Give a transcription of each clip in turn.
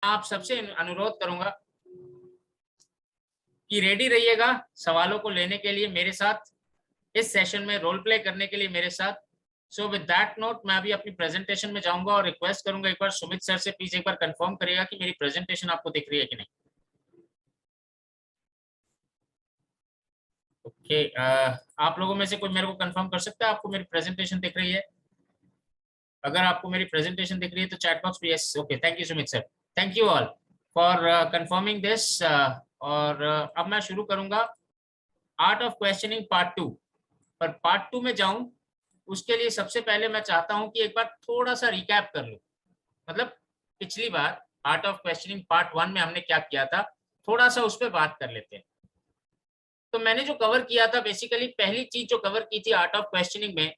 आप सबसे अनुरोध करूंगा कि रेडी रहिएगा सवालों को लेने के लिए मेरे साथ, इस सेशन में रोल प्ले करने के लिए मेरे साथ। सो विद दैट नोट मैं अभी अपनी प्रेजेंटेशन में जाऊंगा और रिक्वेस्ट करूंगा एक बार सुमित सर से प्लीज एक बार कंफर्म करिएगा कि मेरी प्रेजेंटेशन आपको दिख रही है कि नहीं। ओके, आप लोगों में से कोई मेरे को कंफर्म कर सकता है आपको मेरी प्रेजेंटेशन दिख रही है? अगर आपको मेरी प्रेजेंटेशन दिख रही है तो चैट बॉक्स पे yes, okay, thank you Sumit sir, thank you all for confirming this. और अब मैं शुरू करूंगा आर्ट ऑफ क्वेश्चनिंग पार्ट 2। पर पार्ट 2 में जाऊं उसके लिए सबसे पहले मैं चाहता हूं कि एक बार थोड़ा सा रिकैप कर लूं। मतलब पिछली बार आर्ट ऑफ क्वेश्चनिंग पार्ट 1 में हमने क्या किया था, थोड़ा सा उस पर बात कर लेते हैं। तो मैंने जो कवर किया था, बेसिकली पहली चीज जो कवर की थी आर्ट ऑफ क्वेश्चनिंग में,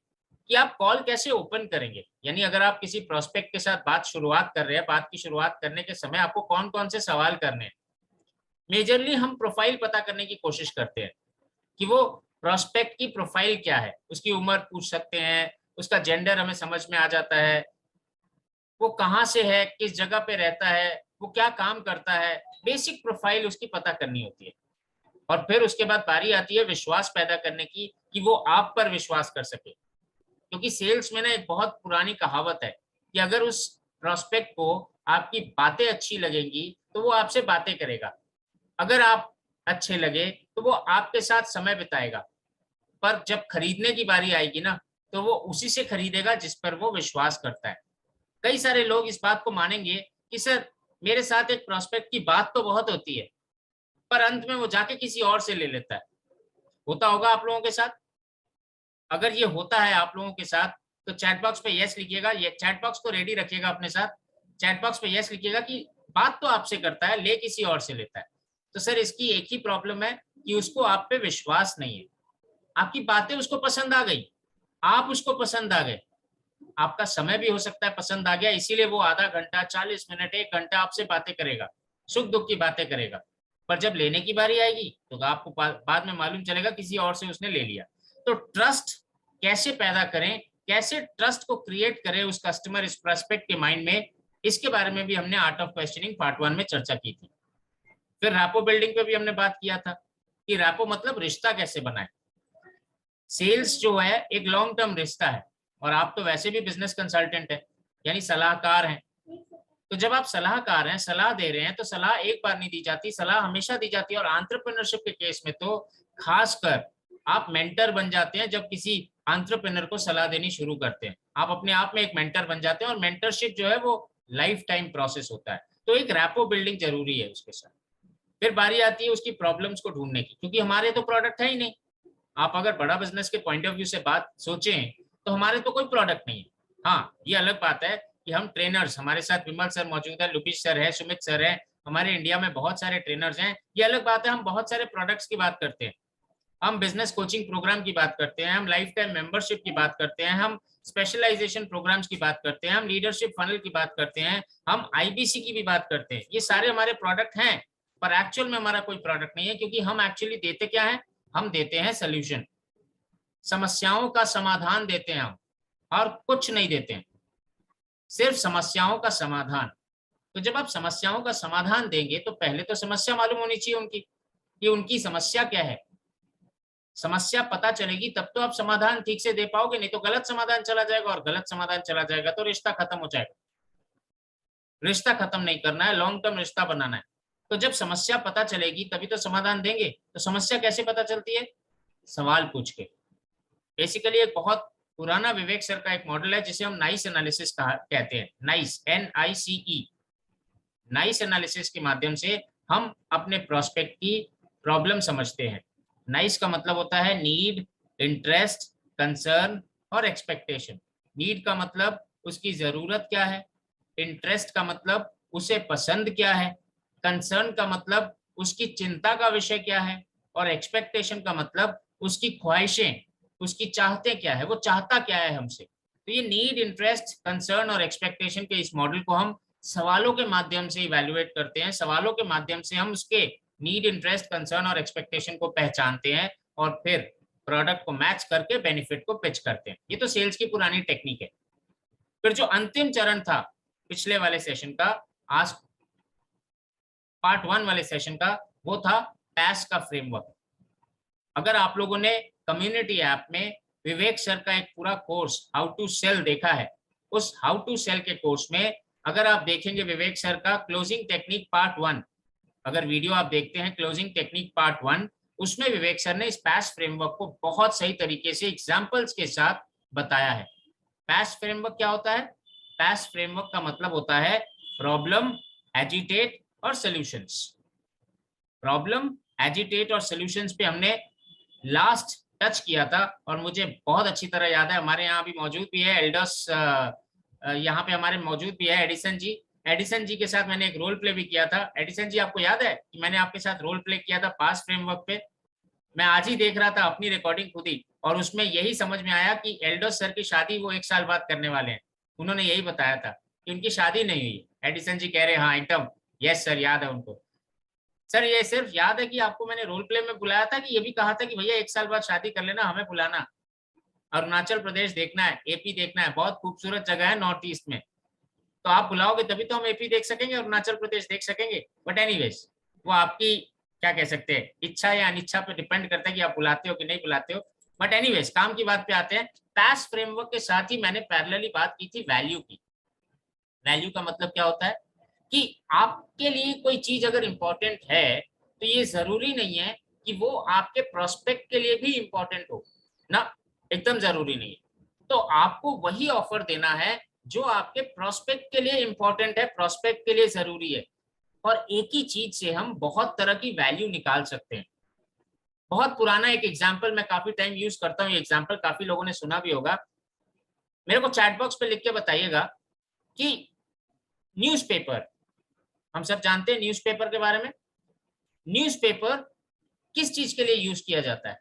कि आप कॉल कैसे ओपन करेंगे। यानी अगर आप किसी प्रोस्पेक्ट के साथ बात शुरुआत कर रहे हैं, बात की शुरुआत करने के समय आपको कौन कौन से सवाल करने हैं। मेजरली हम प्रोफाइल पता करने की कोशिश करते हैं कि वो प्रोस्पेक्ट की प्रोफाइल क्या है, उसकी उम्र पूछ सकते हैं, उसका जेंडर हमें समझ में आ जाता है, वो कहाँ से है, किस जगह पे रहता है, वो क्या काम करता है, बेसिक प्रोफाइल उसकी पता करनी होती है। और फिर उसके बाद बारी आती है विश्वास पैदा करने की, कि वो आप पर विश्वास कर सके। क्योंकि सेल्स में ना एक बहुत पुरानी कहावत है कि अगर उस प्रोस्पेक्ट को आपकी बातें अच्छी लगेंगी तो वो आपसे बातें करेगा, अगर आप अच्छे लगे तो वो आपके साथ समय बिताएगा, पर जब खरीदने की बारी आएगी ना तो वो उसी से खरीदेगा जिस पर वो विश्वास करता है। कई सारे लोग इस बात को मानेंगे कि सर मेरे साथ एक प्रोस्पेक्ट की बात तो बहुत होती है, पर अंत में वो जाके किसी और से ले लेता है। होता होगा आप लोगों के साथ? अगर ये होता है आप लोगों के साथ तो चैट बॉक्स पे यस लिखिएगा, ये चैट बॉक्स को रेडी रखिएगा अपने साथ। चैट बॉक्स पे यस लिखिएगा कि बात तो आपसे करता है ले किसी और से लेता है। तो सर इसकी एक ही प्रॉब्लम है कि उसको आप पे विश्वास नहीं है। आपकी बातें उसको पसंद आ गई, आप उसको पसंद आ गए, आपका समय भी हो सकता है पसंद आ गया, इसीलिए वो आधा घंटा 40 मिनट 1 घंटा आपसे बातें करेगा, सुख दुख की बातें करेगा। पर जब लेने की बारी आएगी तो आपको बाद में मालूम चलेगा किसी और से उसने ले लिया। तो ट्रस्ट कैसे पैदा करें, कैसे ट्रस्ट को क्रिएट करें उस कस्टमर, इस प्रोस्पेक्ट के माइंड में, इसके बारे में भी हमने आर्ट ऑफ क्वेश्चनिंग पार्ट 1 में चर्चा की थी। फिर रैपो बिल्डिंग पे भी हमने बात किया था कि रैपो मतलब रिश्ता कैसे बनाए। सेल्स जो है एक लॉन्ग टर्म रिश्ता है, और आप तो वैसे भी बिजनेस कंसल्टेंट है, यानी सलाहकार हैं। तो जब आप सलाहकार हैं, सलाह दे रहे हैं, तो सलाह एक बार नहीं दी जाती, सलाह हमेशा दी जाती है। और एंटरप्रेन्योरशिप के केस में तो खासकर आप मेंटर बन जाते हैं जब किसी एंटरप्रेन्योर को सलाह देनी शुरू करते हैं। आप अपने आप में एक मेंटर बन जाते हैं, और मेंटरशिप जो है वो लाइफ टाइम प्रोसेस होता है। तो एक रैपो बिल्डिंग जरूरी है उसके साथ। फिर बारी आती है उसकी प्रॉब्लम्स को ढूंढने की, क्योंकि हमारे तो प्रोडक्ट है ही नहीं। आप अगर बड़ा बिजनेस के पॉइंट ऑफ व्यू से बात सोचें तो हमारे तो कोई प्रोडक्ट नहीं है। हाँ, ये अलग बात है कि हम ट्रेनर्स, हमारे साथ विमल सर मौजूद है, लुपिश सर है, सुमित सर है, हमारे इंडिया में बहुत सारे ट्रेनर्स हैं, ये अलग बात है। हम बहुत सारे प्रोडक्ट्स की बात करते हैं, हम बिजनेस कोचिंग प्रोग्राम की बात करते हैं, हम लाइफ टाइम मेंबरशिप की बात करते हैं, हम स्पेशलाइजेशन प्रोग्राम्स की बात करते हैं, हम लीडरशिप फनल की बात करते हैं, हम आईबीसी की भी बात करते हैं। ये सारे हमारे प्रोडक्ट हैं, पर एक्चुअल में हमारा कोई प्रोडक्ट नहीं है, क्योंकि हम एक्चुअली देते क्या है, हम देते हैं सोल्यूशन, समस्याओं का समाधान देते हैं हम, और कुछ नहीं देते हैं, सिर्फ समस्याओं का समाधान। तो जब आप समस्याओं का समाधान देंगे तो पहले तो समस्या मालूम होनी चाहिए उनकी, कि उनकी समस्या क्या है। समस्या पता चलेगी तब तो आप समाधान ठीक से दे पाओगे, नहीं तो गलत समाधान चला जाएगा, और गलत समाधान चला जाएगा तो रिश्ता खत्म हो जाएगा। रिश्ता खत्म नहीं करना है, लॉन्ग टर्म रिश्ता बनाना है। तो जब समस्या पता चलेगी तभी तो समाधान देंगे। तो समस्या कैसे पता चलती है? सवाल पूछ के। बेसिकली एक बहुत पुराना विवेक सर का एक मॉडल है जिसे हम नाइस एनालिसिस कहते हैं, नाइस, NICE। नाइस एनालिसिस के माध्यम से हम अपने प्रोस्पेक्ट की प्रॉब्लम समझते हैं। नाइस का मतलब होता है नीड, इंटरेस्ट, कंसर्न और एक्सपेक्टेशन। नीड का मतलब उसकी जरूरत क्या है, इंटरेस्ट का मतलब उसे पसंद क्या है, कंसर्न का मतलब उसकी चिंता का विषय क्या है, और एक्सपेक्टेशन का मतलब उसकी ख्वाहिशें, उसकी चाहते क्या है, वो चाहता क्या है हमसे। तो ये नीड, इंटरेस्ट, कंसर्न और एक्सपेक्टेशन के इस मॉडल को हम सवालों के माध्यम से इवैल्यूएट करते हैं। सवालों के माध्यम से हम उसके नीड, इंटरेस्ट, कंसर्न और एक्सपेक्टेशन को पहचानते हैं, और फिर प्रोडक्ट को मैच करके बेनिफिट को पिच करते हैं। ये तो सेल्स की पुरानी टेक्निक है। फिर जो अंतिम चरण था पिछले वाले सेशन का, आस्क पार्ट 1 वाले सेशन का, वो था PAS का फ्रेमवर्क। अगर आप लोगों ने कम्युनिटी ऐप में विवेक सर का एक पूरा कोर्स हाउ टू सेल देखा है, उस हाउ टू सेल के कोर्स में अगर आप देखेंगे विवेक सर का क्लोजिंग टेक्निक पार्ट 1, अगर वीडियो आप देखते हैं क्लोजिंग टेक्निक पार्ट 1, उसमें विवेक सर ने इस PAS फ्रेमवर्क को बहुत सही तरीके से एग्जाम्पल्स के साथ बताया है। PAS फ्रेमवर्क क्या होता है? PAS फ्रेमवर्क का मतलब होता है प्रॉब्लम, एजिटेट और सॉल्यूशंस। प्रॉब्लम, एजिटेट और सॉल्यूशंस पे हमने लास्ट टच किया था, और मुझे बहुत अच्छी तरह याद है, हमारे यहाँ भी मौजूद भी है एल्डस, यहाँ पे हमारे मौजूद भी है एडिसन जी। एडिसन जी के साथ मैंने एक रोल प्ले भी किया था। एडिसन जी, आपको याद है कि मैंने आपके साथ रोल प्ले किया था PAS फ्रेमवर्क पे? मैं आज ही देख रहा था अपनी रिकॉर्डिंग खुद ही, और उसमें यही समझ में आया कि एल्डोस सर की शादी वो 1 साल बाद करने वाले हैं। उन्होंने यही बताया था कि उनकी शादी नहीं हुई। एडिसन जी कह रहे हाँ एकदम, यस सर याद है उनको। सर ये सिर्फ याद है कि आपको मैंने रोल प्ले में बुलाया था, कि ये भी कहा था कि भैया 1 साल बाद शादी कर लेना, हमें बुलाना, अरुणाचल प्रदेश देखना है, AP देखना है, बहुत खूबसूरत जगह है नॉर्थ ईस्ट में, तो आप बुलाओगे तभी तो हम AP देख सकेंगे, अरुणाचल प्रदेश देख सकेंगे। बट एनीवेज, वो आपकी क्या कह सकते हैं, इच्छा या अनिच्छा पे डिपेंड करता है कि आप बुलाते हो कि नहीं बुलाते हो। बट एनीवेज, काम की बात पे आते हैं। PAS फ्रेमवर्क के साथ ही मैंने पैरेलली बात की थी वैल्यू की। वैल्यू का मतलब क्या होता है कि आपके लिए कोई चीज अगर इंपॉर्टेंट है, तो ये जरूरी नहीं है कि वो आपके प्रोस्पेक्ट के लिए भी इंपॉर्टेंट हो ना, एकदम जरूरी नहीं है। तो आपको वही ऑफर देना है जो आपके प्रोस्पेक्ट के लिए इंपॉर्टेंट है, प्रोस्पेक्ट के लिए जरूरी है। और एक ही चीज से हम बहुत तरह की वैल्यू निकाल सकते हैं। बहुत पुराना एक एग्जाम्पल मैं काफी टाइम यूज करता हूँ, एग्जाम्पल काफी लोगों ने सुना भी होगा। मेरे को चैट बॉक्स पे लिख के बताइएगा कि न्यूज़पेपर, हम सब जानते हैं न्यूज़पेपर के बारे में। न्यूज़पेपर किस चीज के लिए यूज किया जाता है?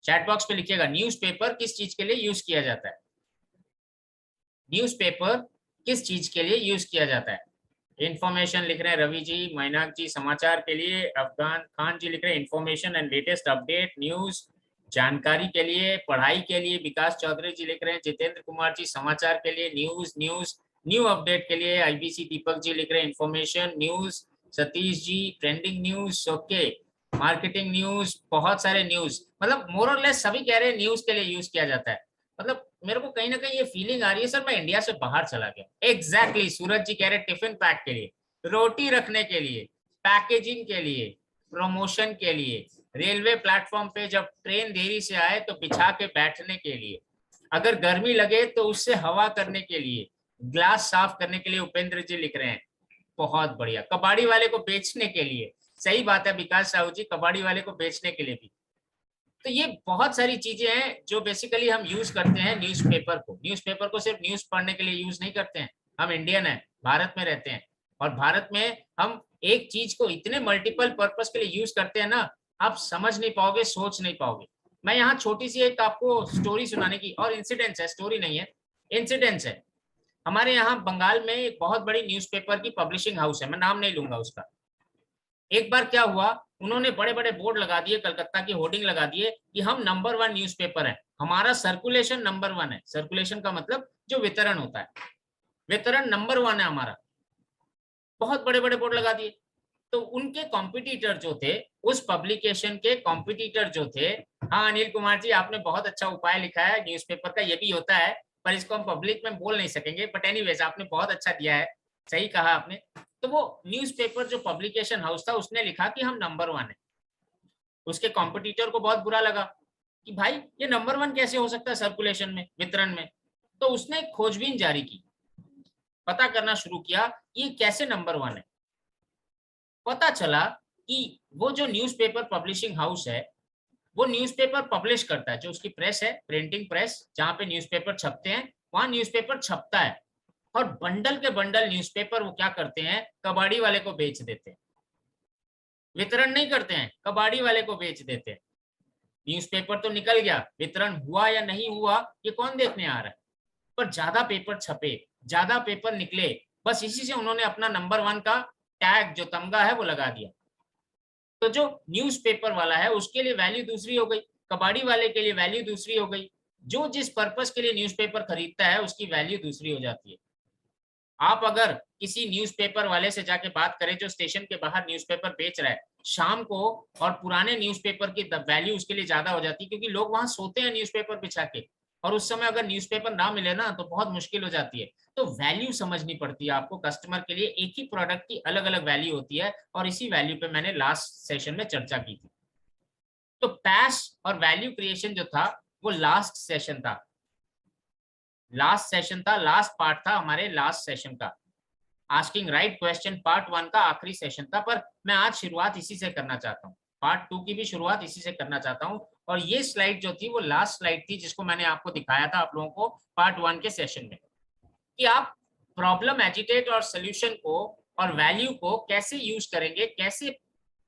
चैट बॉक्स पे लिखिएगा, न्यूज़पेपर किस चीज के लिए यूज किया जाता है? न्यूज़पेपर किस चीज के लिए यूज किया जाता है? इंफॉर्मेशन लिख रहे हैं रवि जी, मैनाक जी समाचार के लिए, अफगान खान जी लिख रहे हैं information and latest update news, जानकारी के लिए, पढ़ाई के लिए, विकास चौधरी जी लिख रहे हैं, जितेंद्र कुमार जी समाचार के लिए, न्यूज न्यूज न्यू अपडेट के लिए, IBC दीपक जी लिख रहे हैं information news, Satish ji trending news, okay, marketing news, बहुत सारे न्यूज, मतलब मोर और लेस सभी कह रहे हैं न्यूज के लिए यूज किया जाता है। मतलब मेरे को कहीं ना कहीं ये फीलिंग आ रही है सर मैं इंडिया से बाहर चला गया। एग्जैक्टली, सूरज जी कह रहे टिफिन पैक के लिए, रोटी रखने के लिए, पैकेजिंग के लिए, प्रमोशन के लिए, रेलवे प्लेटफॉर्म पे जब ट्रेन देरी से आए तो बिछा के बैठने के लिए, अगर गर्मी लगे तो उससे हवा करने के लिए, ग्लास साफ करने के लिए, उपेंद्र जी लिख रहे हैं बहुत बढ़िया, कबाड़ी वाले को बेचने के लिए, सही बात है विकास साहू जी, कबाड़ी वाले को बेचने के लिए भी। तो ये बहुत सारी चीजें हैं जो बेसिकली हम यूज करते हैं न्यूज़पेपर को। न्यूज़पेपर को सिर्फ न्यूज पढ़ने के लिए यूज नहीं करते हैं, हम इंडियन है, भारत में रहते हैं, और भारत में हम एक चीज को इतने मल्टीपल पर्पस के लिए यूज करते हैं ना, आप समझ नहीं पाओगे, सोच नहीं पाओगे। मैं यहाँ छोटी सी एक आपको स्टोरी सुनाने की, और इंसिडेंट्स है, स्टोरी नहीं है, इंसिडेंट्स है। हमारे यहाँ बंगाल में एक बहुत बड़ी न्यूज़पेपर की पब्लिशिंग हाउस है, मैं नाम नहीं लूंगा उसका। एक बार क्या हुआ, उन्होंने बड़े बड़े बोर्ड लगा दिए, कलकत्ता की होर्डिंग लगा दिए कि हम नंबर 1 न्यूज़पेपर है, हमारा सर्कुलेशन नंबर 1 है। सर्कुलेशन का मतलब जो वितरण होता है, वितरण नंबर 1 है हमारा। बहुत बड़े बड़े बोर्ड लगा दिए। तो उनके कॉम्पिटिटर जो थे, उस पब्लिकेशन के कॉम्पिटिटर जो थे, हाँ अनिल कुमार जी आपने बहुत अच्छा उपाय लिखा है, न्यूज़पेपर का ये भी होता है, पर इसको हम पब्लिक में बोल नहीं सकेंगे, बट एनीवेज आपने बहुत अच्छा दिया है, सही कहा आपने। तो वो न्यूज़पेपर जो पब्लिकेशन हाउस था उसने लिखा कि हम नंबर 1 है। उसके कॉम्पिटिटर को बहुत बुरा लगा कि भाई ये नंबर 1 कैसे हो सकता है सर्कुलेशन में, वितरण में। तो उसने एक खोजबीन जारी की, पता करना शुरू किया ये कैसे नंबर 1 है। पता चला कि वो जो न्यूज़पेपर पब्लिशिंग हाउस है, वो न्यूज़पेपर पब्लिश करता है, जो उसकी प्रेस है, प्रिंटिंग प्रेस जहां पे न्यूज़पेपर छपते हैं, वहां न्यूज़पेपर छपता है, और बंडल के बंडल न्यूज़पेपर वो क्या करते हैं, कबाड़ी वाले को बेच देते हैं। वितरण नहीं करते हैं, कबाड़ी वाले को बेच देते हैं। न्यूज़पेपर तो निकल गया, वितरण हुआ या नहीं हुआ ये कौन देखने आ रहा है, पर ज्यादा पेपर छपे, ज्यादा पेपर निकले, बस इसी से उन्होंने अपना नंबर 1 का टैग जो तमगा है वो लगा दिया। तो जो न्यूज़पेपर वाला है उसके लिए वैल्यू दूसरी हो गई, कबाड़ी वाले के लिए वैल्यू दूसरी हो गई, जो जिस पर्पस के लिए न्यूज़पेपर खरीदता है उसकी वैल्यू दूसरी हो जाती है। आप अगर किसी न्यूज़पेपर वाले से जाके बात करें जो स्टेशन के बाहर न्यूज़पेपर बेच रहा है शाम को, और पुराने न्यूज़पेपर की वैल्यू उसके लिए ज्यादा हो जाती है क्योंकि लोग वहां सोते हैं न्यूज़पेपर बिछा के, और उस समय अगर न्यूज़पेपर ना मिले ना तो बहुत मुश्किल हो जाती है। तो वैल्यू समझनी पड़ती है आपको कस्टमर के लिए, एक ही प्रोडक्ट की अलग अलग वैल्यू होती है, और इसी वैल्यू पे मैंने लास्ट सेशन में चर्चा की थी। तो पैश और वैल्यू क्रिएशन जो था वो लास्ट सेशन था, लास्ट पार्ट था हमारे लास्ट सेशन का, आस्किंग राइट क्वेश्चन पार्ट 1 का आखिरी सेशन था। पर मैं आज शुरुआत इसी से करना चाहता हूँ, पार्ट 2 की भी शुरुआत इसी से करना चाहता हूँ। और ये स्लाइड जो थी वो लास्ट स्लाइड थी जिसको मैंने आपको दिखाया था आप लोगों को पार्ट 1 के सेशन में, कि आप प्रॉब्लम, एजिटेट और सोल्यूशन को और वैल्यू को कैसे यूज करेंगे, कैसे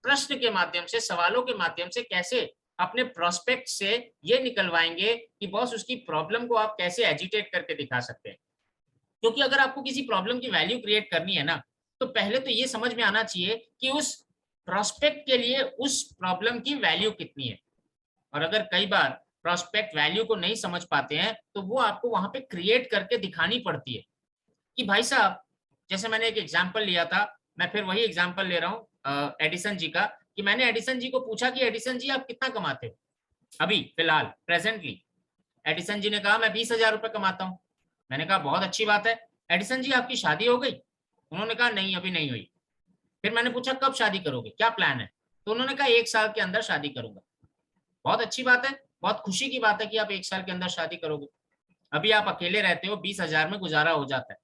प्रश्न के माध्यम से, सवालों के माध्यम से कैसे अपने प्रोस्पेक्ट से ये निकलवाएंगे कि बॉस उसकी प्रॉब्लम को आप कैसे एजिटेट करके दिखा सकते हैं। क्योंकि अगर आपको किसी प्रॉब्लम की वैल्यू क्रिएट करनी है ना, तो पहले तो ये समझ में आना चाहिए कि उस प्रोस्पेक्ट के लिए उस प्रॉब्लम की वैल्यू कितनी है। और अगर कई बार प्रोस्पेक्ट वैल्यू को नहीं समझ पाते हैं तो वो आपको वहां पे क्रिएट करके दिखानी पड़ती है कि भाई साहब, जैसे मैंने एक एग्जांपल लिया था, मैं फिर वही एग्जांपल ले रहा हूँ एडिसन जी का, कि मैंने एडिसन जी को पूछा कि एडिसन जी आप कितना कमाते हो अभी फिलहाल प्रेजेंटली। एडिसन जी ने कहा मैं 20,000 रुपए कमाता हूँ। मैंने कहा बहुत अच्छी बात है, एडिसन जी आपकी शादी हो गई? उन्होंने कहा नहीं अभी नहीं हुई। फिर मैंने पूछा कब शादी करोगे, क्या प्लान है? तो उन्होंने कहा 1 साल के अंदर शादी करूंगा। बहुत अच्छी बात है, बहुत खुशी की बात है कि आप 1 साल के अंदर शादी करोगे। अभी आप अकेले रहते हो, 20,000 में गुजारा हो जाता है।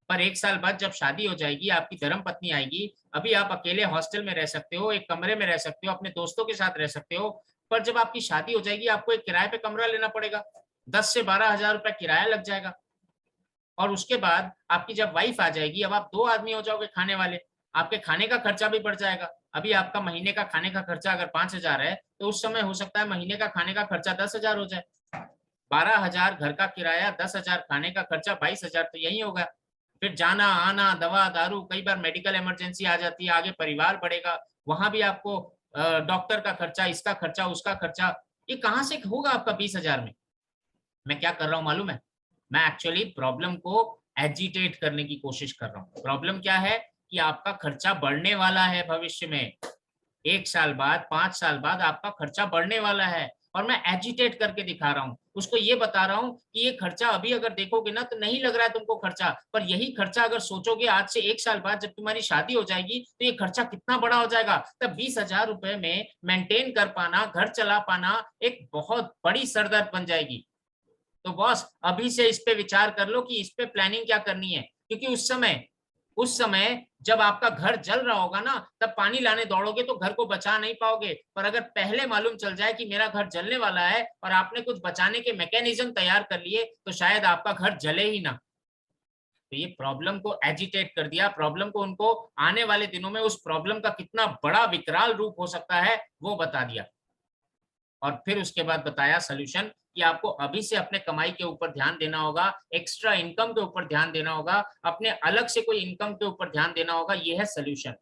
पर 1 साल बाद जब शादी हो जाएगी, आपकी धर्म पत्नी आएगी, अभी आप अकेले हॉस्टल में रह सकते हो, एक कमरे में रह सकते हो, अपने दोस्तों के साथ रह सकते हो। पर जब आपकी शादी हो जाएगी आपको एक किराए पे कमरा लेना पड़ेगा, 10 से 12 हजार रुपया किराया लग जाएगा। और उसके बाद आपकी जब वाइफ आ जाएगी, अब आप 2 आदमी हो जाओगे खाने वाले, आपके खाने का खर्चा भी बढ़ जाएगा। अभी आपका महीने का खाने का खर्चा अगर 5,000 है तो उस समय हो सकता है महीने का खाने का खर्चा 10,000 हो जाए। 12,000 घर का किराया, 10,000 खाने का खर्चा, 22,000 तो यही होगा। फिर जाना आना, दवा दारू, कई बार मेडिकल इमरजेंसी आ जाती है, आगे परिवार बढ़ेगा, वहां भी आपको डॉक्टर का खर्चा, इसका खर्चा, उसका खर्चा, ये कहाँ से होगा आपका 20,000 में? मैं क्या कर रहा हूँ मालूम है? मैं एक्चुअली प्रॉब्लम को एजिटेट करने की कोशिश कर रहा हूँ। प्रॉब्लम क्या है कि आपका खर्चा बढ़ने वाला है भविष्य में, 1 साल बाद, 5 साल बाद आपका खर्चा बढ़ने वाला है, और मैं एजिटेट करके दिखा रहा हूँ, उसको ये बता रहा हूँ कि ये खर्चा अभी अगर देखोगे ना तो नहीं लग रहा है तुमको खर्चा, पर यही खर्चा अगर सोचोगे आज से 1 साल बाद जब तुम्हारी शादी हो जाएगी तो ये खर्चा कितना बड़ा हो जाएगा। तब 20,000 रुपए में मेंटेन कर पाना, घर चला पाना एक बहुत बड़ी सरदर्द बन जाएगी। तो बॉस अभी से इस पे विचार कर लो कि इस पे प्लानिंग क्या करनी है, क्योंकि उस समय जब आपका घर जल रहा होगा ना, तब पानी लाने दौड़ोगे तो घर को बचा नहीं पाओगे। पर अगर पहले मालूम चल जाए कि मेरा घर जलने वाला है और आपने कुछ बचाने के मैकेनिज्म तैयार कर लिए, तो शायद आपका घर जले ही ना। तो ये प्रॉब्लम को एजिटेट कर दिया, प्रॉब्लम को उनको आने वाले दिनों में उस प्रॉब्लम का कितना बड़ा विकराल रूप हो सकता है वो बता दिया। और फिर उसके बाद बताया सॉल्यूशन कि आपको अभी से अपने कमाई के ऊपर ध्यान देना होगा, एक्स्ट्रा इनकम के ऊपर ध्यान देना होगा, अपने अलग से कोई इनकम के ऊपर ध्यान देना होगा। ये है सॉल्यूशन।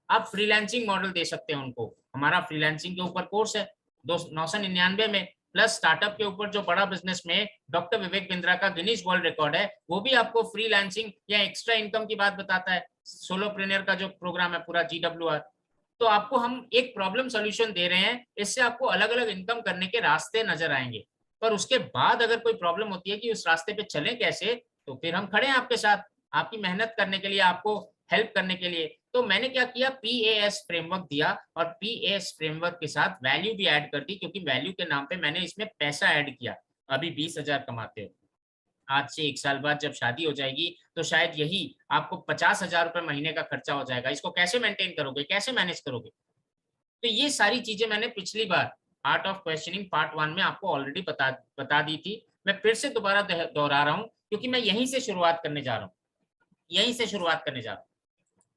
आप फ्रीलांसिंग मॉडल दे सकते हैं उनको। हमारा फ्रीलांसिंग के ऊपर कोर्स है 999 में, प्लस स्टार्टअप के ऊपर जो बड़ा बिजनेस में डॉक्टर विवेक बिंद्रा का गिनीज वर्ल्ड रिकॉर्ड है, वो भी आपको फ्रीलांसिंग या एक्स्ट्रा इनकम की बात बताता है। सोलोप्रेन्योर का जो प्रोग्राम है पूरा GWR, तो आपको हम एक प्रॉब्लम सॉल्यूशन दे रहे हैं, इससे आपको अलग अलग इनकम करने के रास्ते नजर आएंगे। पर उसके बाद अगर कोई प्रॉब्लम होती है कि उस रास्ते पे चलें कैसे, तो फिर हम खड़े हैं आपके साथ, आपकी मेहनत करने के लिए, आपको हेल्प करने के लिए। तो मैंने क्या किया, PAS फ्रेमवर्क दिया, और PAS फ्रेमवर्क के साथ वैल्यू भी ऐड कर दी, क्योंकि वैल्यू के नाम पे मैंने इसमें पैसा ऐड किया। अभी 20,000 कमाते हो, आज से 1 साल बाद जब शादी हो जाएगी तो शायद यही आपको 50,000 रुपए महीने का खर्चा हो जाएगा। इसको कैसे मेंटेन करोगे, कैसे मैनेज करोगे? तो ये सारी चीजें मैंने पिछली बार आर्ट ऑफ क्वेश्चनिंग पार्ट 1 में आपको ऑलरेडी बता दी थी। मैं फिर से दोबारा दोहरा रहा हूँ क्योंकि मैं यहीं से शुरुआत करने जा रहा हूँ, यहीं से शुरुआत करने जा रहा हूँ।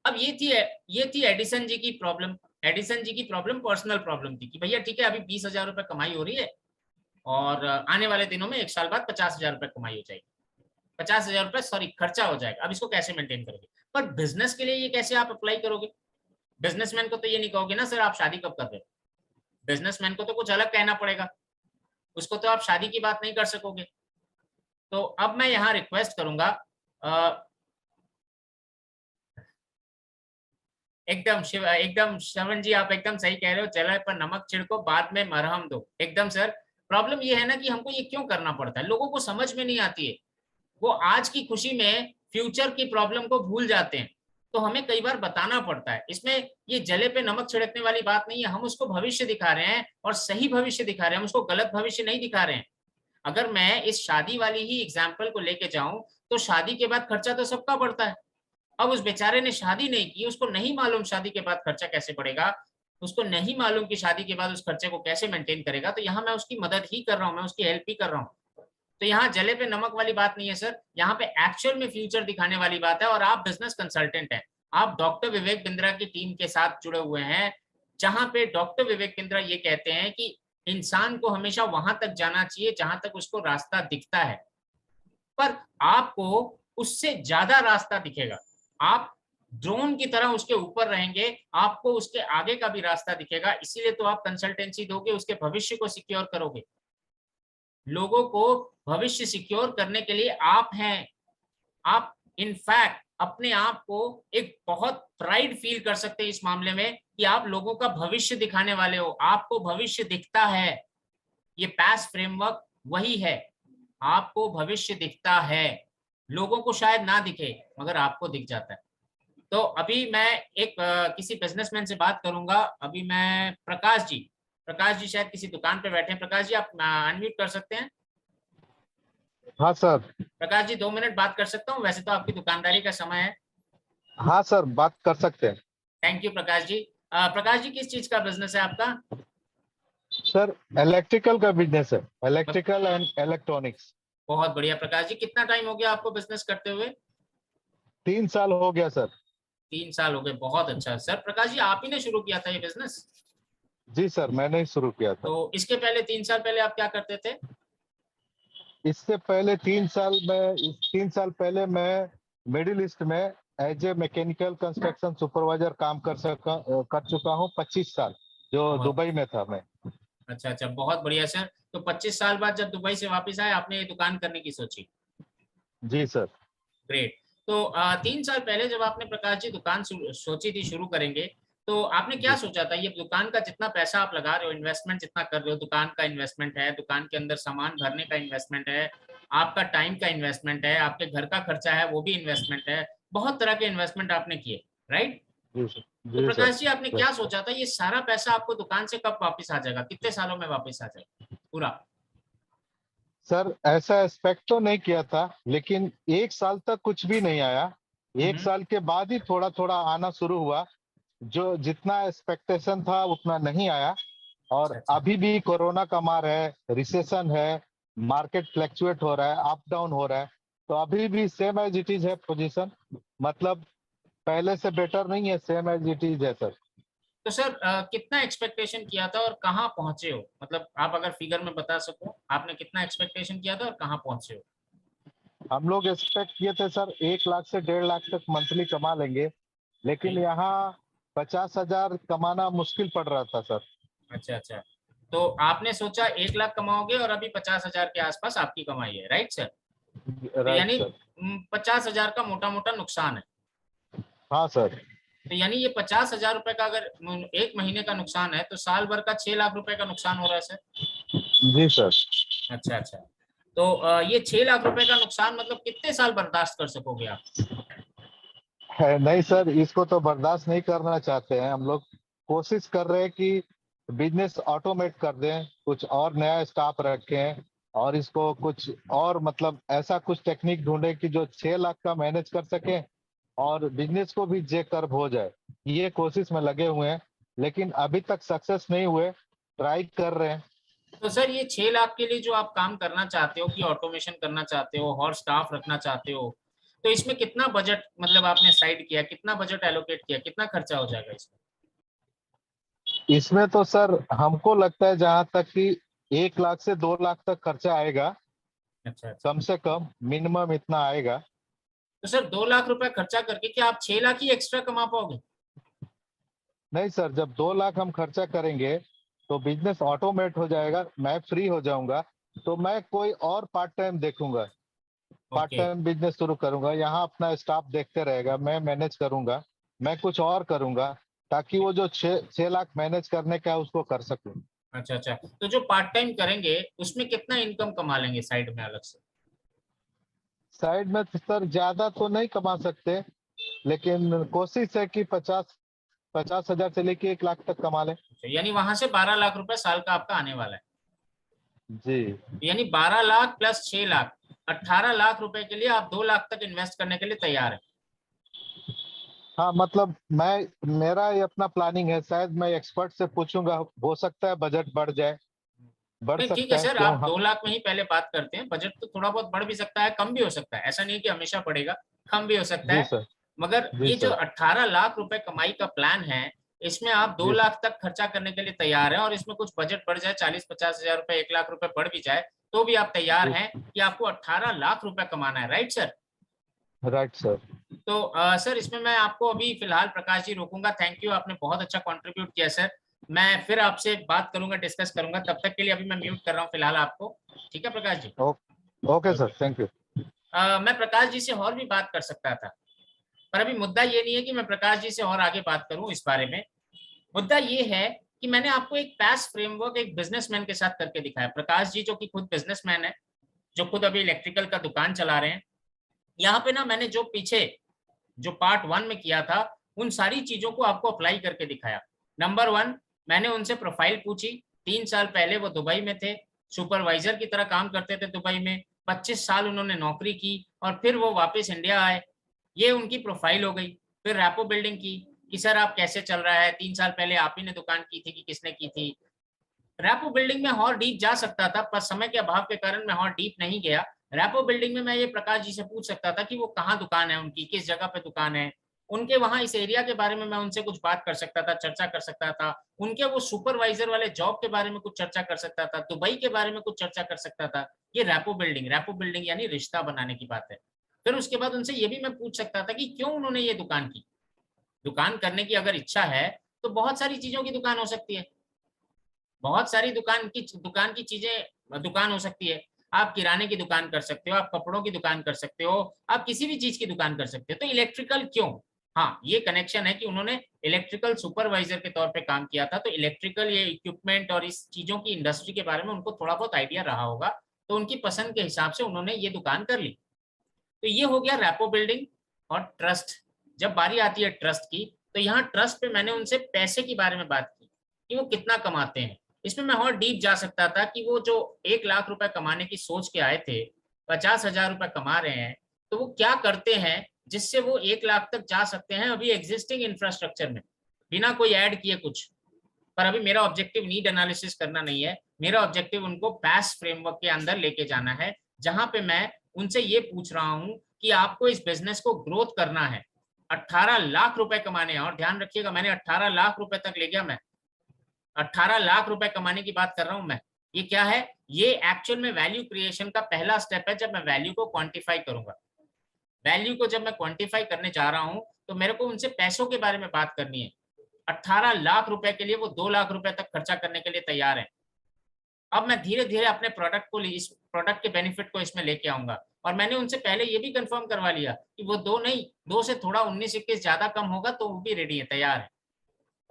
अब ये थी एडिसन जी की प्रॉब्लम। एडिसन जी की प्रॉब्लम पर्सनल प्रॉब्लम थी कि भैया ठीक है, अभी 20,000 रुपए कमाई हो रही है, और आने वाले दिनों में 1 साल बाद 50,000 रुपए कमाई हो जाएगी, 50,000 रुपए सॉरी खर्चा हो जाएगा। अब इसको कैसे मेंटेन करोगे? पर बिजनेस के लिए ये कैसे आप अप्लाई करोगे? बिजनेसमैन को तो ये नहीं कहोगे ना सर आप शादी कब कर रहे हो, बिजनेसमैन को तो कुछ अलग कहना पड़ेगा, उसको तो आप शादी की बात नहीं कर सकोगे। तो अब मैं यहाँ रिक्वेस्ट करूंगा, एकदम शिव, एकदम श्रवण जी आप एकदम सही कह रहे हो, जले पर नमक छिड़को बाद में मरहम दो, एकदम सर। प्रॉब्लम ये है ना कि हमको ये क्यों करना पड़ता है, लोगों को समझ में नहीं आती है। वो आज की खुशी में फ्यूचर की प्रॉब्लम को भूल जाते हैं, तो हमें कई बार बताना पड़ता है। इसमें ये जले पे नमक छिड़कने वाली बात नहीं है, हम उसको भविष्य दिखा रहे हैं और सही भविष्य दिखा रहे हैं, हम उसको गलत भविष्य नहीं दिखा रहे हैं। अगर मैं इस शादी वाली ही एग्जाम्पल को लेके जाऊं, तो शादी के बाद खर्चा तो सबका बढ़ता है। अब उस बेचारे ने शादी नहीं की, उसको नहीं मालूम शादी के बाद खर्चा कैसे पड़ेगा, उसको नहीं मालूम कि शादी के बाद उस खर्चे को कैसे मेंटेन करेगा, तो यहाँ मैं उसकी मदद ही कर रहा हूँ, मैं उसकी हेल्प ही कर रहा हूँ। तो यहाँ जले पे नमक वाली बात नहीं है सर, यहाँ पे एक्चुअल में फ्यूचर दिखाने वाली बात है। और आप बिजनेस कंसल्टेंट हैं, आप डॉक्टर विवेक बिंद्रा की टीम के साथ जुड़े हुए हैं, जहां पे डॉक्टर विवेक बिंद्रा ये कहते हैं कि इंसान को हमेशा वहां तक जाना चाहिए जहां तक उसको रास्ता दिखता है, पर आपको उससे ज्यादा रास्ता दिखेगा। आप ड्रोन की तरह उसके ऊपर रहेंगे, आपको उसके आगे का भी रास्ता दिखेगा, इसीलिए तो आप कंसल्टेंसी दोगे, उसके भविष्य को सिक्योर करोगे। लोगों को भविष्य सिक्योर करने के लिए आप हैं। आप इनफैक्ट अपने आप को एक बहुत प्राइड फील कर सकते हैं इस मामले में कि आप लोगों का भविष्य दिखाने वाले हो, आपको भविष्य दिखता है। ये पैस फ्रेमवर्क वही है, आपको भविष्य दिखता है, लोगों को शायद ना दिखे मगर आपको दिख जाता है। तो अभी मैं एक किसी बिजनेसमैन से बात करूंगा। अभी मैं प्रकाश जी शायद किसी दुकान पे बैठे हैं। प्रकाश जी आप अनम्यूट कर सकते हैं? हाँ सर। प्रकाश जी 2 मिनट बात कर सकता हूँ? वैसे तो आपकी दुकानदारी का समय है। हाँ सर, बात कर सकते हैं। Thank you Prakash ji. प्रकाश जी किस चीज का बिजनेस है आपका? सर इलेक्ट्रिकल का बिजनेस है, इलेक्ट्रिकल एंड इलेक्ट्रॉनिक्स। बहुत बढ़िया प्रकाश जी, कितना टाइम हो गया आपको बिजनेस करते हुए? 3 साल हो गया सर। 3 साल हो गए, बहुत अच्छा। सर प्रकाश जी आप ही ने शुरू किया था ये बिजनेस? जी सर, मैंने ही शुरू किया था। तो इसके पहले 3 साल पहले आप क्या करते थे? इससे पहले 3 साल पहले मैं मिडिल ईस्ट में as a mechanical construction supervisor काम कर चुका हूँ 25 साल, जो बहुत दुबई में था मैं। अच्छा अच्छा, बहुत बढ़िया सर। तो 25 साल बाद जब दुबई से वापस आए, आपने ये दुकान करने की सोची? जी सर। ग्रेट। तो 3 साल पहले जब आपने प्रकाश जी दुकान सोची थी शुरू करेंगे, तो आपने क्या जी सोचा था? ये दुकान का जितना पैसा आप लगा रहे हो, इन्वेस्टमेंट जितना कर रहे हो, दुकान का इन्वेस्टमेंट है, दुकान के अंदर सामान भरने का इन्वेस्टमेंट है, आपका टाइम का इन्वेस्टमेंट है, आपके घर का खर्चा है वो भी इन्वेस्टमेंट है, बहुत तरह के इन्वेस्टमेंट आपने किए, राइट? जी सर। तो जी प्रकाश जी आपने सर। क्या सोचा था, ये सारा पैसा आपको दुकान से कब वापस आ जाएगा, कितने सालों में वापस आ जाएगा पूरा? सर ऐसा एक्सपेक्ट तो नहीं किया था, लेकिन 1 साल तक कुछ भी नहीं आया। एक हम्म। साल के बाद ही थोड़ा थोड़ा आना शुरू हुआ। जो जितना एक्सपेक्टेशन था उतना नहीं आया। अच्छा और अच्छा। अभी भी कोरोना का मार है, रिसेशन है, मार्केट फ्लैक्चुएट हो रहा है, अप डाउन हो रहा है। तो अभी भी सेम एज इट इज है पोजीशन। मतलब पहले से बेटर नहीं है, सेम एज इट इज है सर। तो सर कितना एक्सपेक्टेशन किया था और कहाँ पहुंचे हो? मतलब आप अगर फिगर में बता सको, आपने कितना एक्सपेक्टेशन किया था और कहाँ पहुंचे हो? हम लोग एक्सपेक्ट किए थे सर 1 लाख से 1.5 लाख तक मंथली कमा लेंगे, लेकिन ठीक। यहाँ 50,000 कमाना मुश्किल पड़ रहा था सर। अच्छा अच्छा। तो आपने सोचा 1 लाख कमाओगे और अभी 50,000 के आसपास आपकी कमाई है, राइट सर? तो राइट यानी सर। 50,000 का मोटा मोटा नुकसान है। हाँ सर। तो यानी ये 50,000 रुपए का अगर एक महीने का नुकसान है, तो साल भर का 6 लाख रुपए का नुकसान हो रहा है सर। जी सर। अच्छा अच्छा। तो ये 6 लाख रुपए का नुकसान मतलब कितने साल बर्दाश्त कर सकोगे आप? है नहीं सर, इसको तो बर्दाश्त नहीं करना चाहते हैं हम लोग। कोशिश कर रहे हैं कि बिजनेस ऑटोमेट कर दें, कुछ और नया स्टाफ रखें, और इसको कुछ और मतलब ऐसा कुछ टेक्निक ढूंढे कि जो 6 लाख का मैनेज कर सके और बिजनेस को भी जे कर्व हो जाए। ये कोशिश में लगे हुए हैं, लेकिन अभी तक सक्सेस नहीं हुए। ट्राई कर रहे हैं। तो सर ये 6 लाख के लिए जो आप काम करना चाहते हो कि ऑटोमेशन करना चाहते हो और स्टाफ रखना चाहते हो, तो इसमें कितना बजट मतलब आपने साइड किया, कितना बजट एलोकेट किया, कितना खर्चा हो जाएगा इसमें? इसमें तो सर हमको लगता है जहां तक कि 1 लाख से 2 लाख तक खर्चा आएगा। अच्छा अच्छा। कम से कम मिनिमम इतना आएगा। तो सर 2 लाख रुपए खर्चा करके क्या आप 6 लाख ही एक्स्ट्रा कमा पाओगे? नहीं सर, जब 2 लाख हम खर्चा करेंगे तो बिजनेस ऑटोमेट हो जाएगा, मैं फ्री हो जाऊंगा। तो मैं कोई और पार्ट टाइम देखूंगा, पार्ट ओके। टाइम बिजनेस शुरू करूंगा। यहाँ अपना स्टाफ देखते रहेगा, मैं मैनेज करूंगा, मैं कुछ और करूंगा। ताकि वो जो 6 लाख मैनेज करने का है उसको कर सकूं। अच्छा अच्छा, तो जो पार्ट टाइम करेंगे उसमें कितना इनकम कमा लेंगे साइड में अलग से? साइड में तो सर ज्यादा तो नहीं कमा सकते, लेकिन कोशिश है कि 50,000 से लेके 1 लाख तक कमा लें। अच्छा, यानी वहां से 12 लाख रुपए साल का आपका आने वाला है। जी। यानी 12 लाख प्लस 6 लाख, 18 लाख रुपए के लिए आप 2 लाख तक इन्वेस्ट करने के लिए तैयार है। हाँ मतलब मेरा ये अपना प्लानिंग है, शायद मैं एक्सपर्ट से पूछूंगा, हो सकता है बजट बढ़ जाए, बढ़ नहीं ठीक है सकता है सर, क्यों। आप हाँ 2 लाख में ही पहले बात करते हैं। बजट तो थोड़ा बहुत बढ़ भी सकता है, कम भी हो सकता है, ऐसा नहीं कि हमेशा बढ़ेगा, कम भी हो सकता जी है। सर। मगर जी ये जो सर। 18 लाख रुपए कमाई का प्लान है, इसमें आप दो जी लाख तक खर्चा करने के लिए तैयार हैं, और इसमें कुछ बजट बढ़ जाए, 40-50 हजार रुपए, 1 लाख रुपए बढ़ भी जाए, तो भी आप तैयार जी। हैं कि आपको 18 लाख रुपए कमाना है, राइट सर? Right sir. तो सर इसमें मैं आपको अभी फिलहाल प्रकाश जी रोकूंगा। थैंक यू, आपने बहुत अच्छा कंट्रीब्यूट किया सर। मैं फिर आपसे बात करूंगा, डिस्कस करूंगा। तब तक के लिए अभी मैं म्यूट कर रहा हूँ फिलहाल आपको। ठीक है Prakash ji? Okay okay. Sir, thank you. मैं प्रकाश जी से और भी बात कर सकता था, पर अभी मुद्दा ये नहीं है कि मैं प्रकाश जी से और आगे बात करूं इस बारे में। मुद्दा ये है कि मैंने आपको एक पैस फ्रेमवर्क एक बिजनेसमैन के साथ करके दिखाया। प्रकाश जी जो कि खुद बिजनेसमैन है, जो खुद अभी इलेक्ट्रिकल का दुकान चला रहे हैं। यहाँ पे ना मैंने जो पीछे जो पार्ट 1 में किया था, उन सारी चीजों को आपको अप्लाई करके दिखाया। नंबर 1, मैंने उनसे प्रोफाइल पूछी। 3 साल पहले वो दुबई में थे, सुपरवाइजर की तरह काम करते थे दुबई में। 25 साल उन्होंने नौकरी की और फिर वो वापस इंडिया आए। ये उनकी प्रोफाइल हो गई। फिर रैपो बिल्डिंग की कि सर आप कैसे चल रहा है, 3 साल पहले आप ही ने दुकान की थी कि किसने की थी। रैपो बिल्डिंग में और डीप जा सकता था, पर समय के अभाव के कारण मैं और डीप नहीं गया। रैपो बिल्डिंग में मैं ये प्रकाश जी से पूछ सकता था कि वो कहाँ दुकान है उनकी, किस जगह पे दुकान है उनके, वहां इस एरिया के बारे में मैं उनसे कुछ बात कर सकता था, चर्चा कर सकता था। उनके वो सुपरवाइजर वाले जॉब के बारे में कुछ चर्चा कर सकता था, दुबई के बारे में कुछ चर्चा कर सकता था। ये रैपो बिल्डिंग यानी रिश्ता बनाने की बात है। फिर उसके बाद उनसे ये भी मैं पूछ सकता था कि क्यों उन्होंने ये दुकान की। दुकान करने की अगर इच्छा है तो बहुत सारी चीजों की दुकान हो सकती है, बहुत सारी दुकान की चीजें दुकान हो सकती है। आप किराने की दुकान कर सकते हो, आप कपड़ों की दुकान कर सकते हो, आप किसी भी चीज की दुकान कर सकते हो। तो इलेक्ट्रिकल क्यों? हाँ, ये कनेक्शन है कि उन्होंने इलेक्ट्रिकल सुपरवाइजर के तौर पे काम किया था, तो इलेक्ट्रिकल ये इक्विपमेंट और इस चीजों की इंडस्ट्री के बारे में उनको थोड़ा बहुत आइडिया रहा होगा। तो उनकी पसंद के हिसाब से उन्होंने ये दुकान कर ली। तो ये हो गया रैपो बिल्डिंग और ट्रस्ट। जब बारी आती है ट्रस्ट की, तो यहाँ ट्रस्ट पे मैंने उनसे पैसे के बारे में बात की कि वो कितना कमाते हैं। इसमें मैं और डीप जा सकता था कि वो जो 1 लाख रुपए कमाने की सोच के आए थे, 50,000 रुपए कमा रहे हैं, तो वो क्या करते हैं जिससे वो 1 लाख तक जा सकते हैं अभी एग्जिस्टिंग इंफ्रास्ट्रक्चर में, बिना कोई ऐड किए कुछ। पर अभी मेरा ऑब्जेक्टिव नीड एनालिसिस करना नहीं है, मेरा ऑब्जेक्टिव उनको पैस फ्रेमवर्क के अंदर लेके जाना है, जहां पे मैं उनसे ये पूछ रहा हूं कि आपको इस बिजनेस को ग्रोथ करना है, 18 लाख रुपए कमाने हैं। और ध्यान रखिएगा, मैंने 18 लाख रुपए तक ले गया। मैं 18 लाख रुपए कमाने की बात कर रहा हूं मैं। ये क्या है? ये एक्चुअल में वैल्यू क्रिएशन का पहला स्टेप है, जब मैं वैल्यू को क्वांटिफाई करूंगा। वैल्यू को जब मैं क्वांटिफाई करने जा रहा हूं, तो मेरे को उनसे पैसों के बारे में बात करनी है। 18 लाख रुपए के लिए वो 2 लाख रुपए तक खर्चा करने के लिए तैयार है। अब मैं धीरे धीरे अपने प्रोडक्ट को, इस प्रोडक्ट के बेनिफिट को इसमें लेके आऊंगा। और मैंने उनसे पहले ये भी कंफर्म करवा लिया कि वो 2 नहीं, 2 से थोड़ा 19-21 ज्यादा कम होगा तो वो भी रेडी है, तैयार है।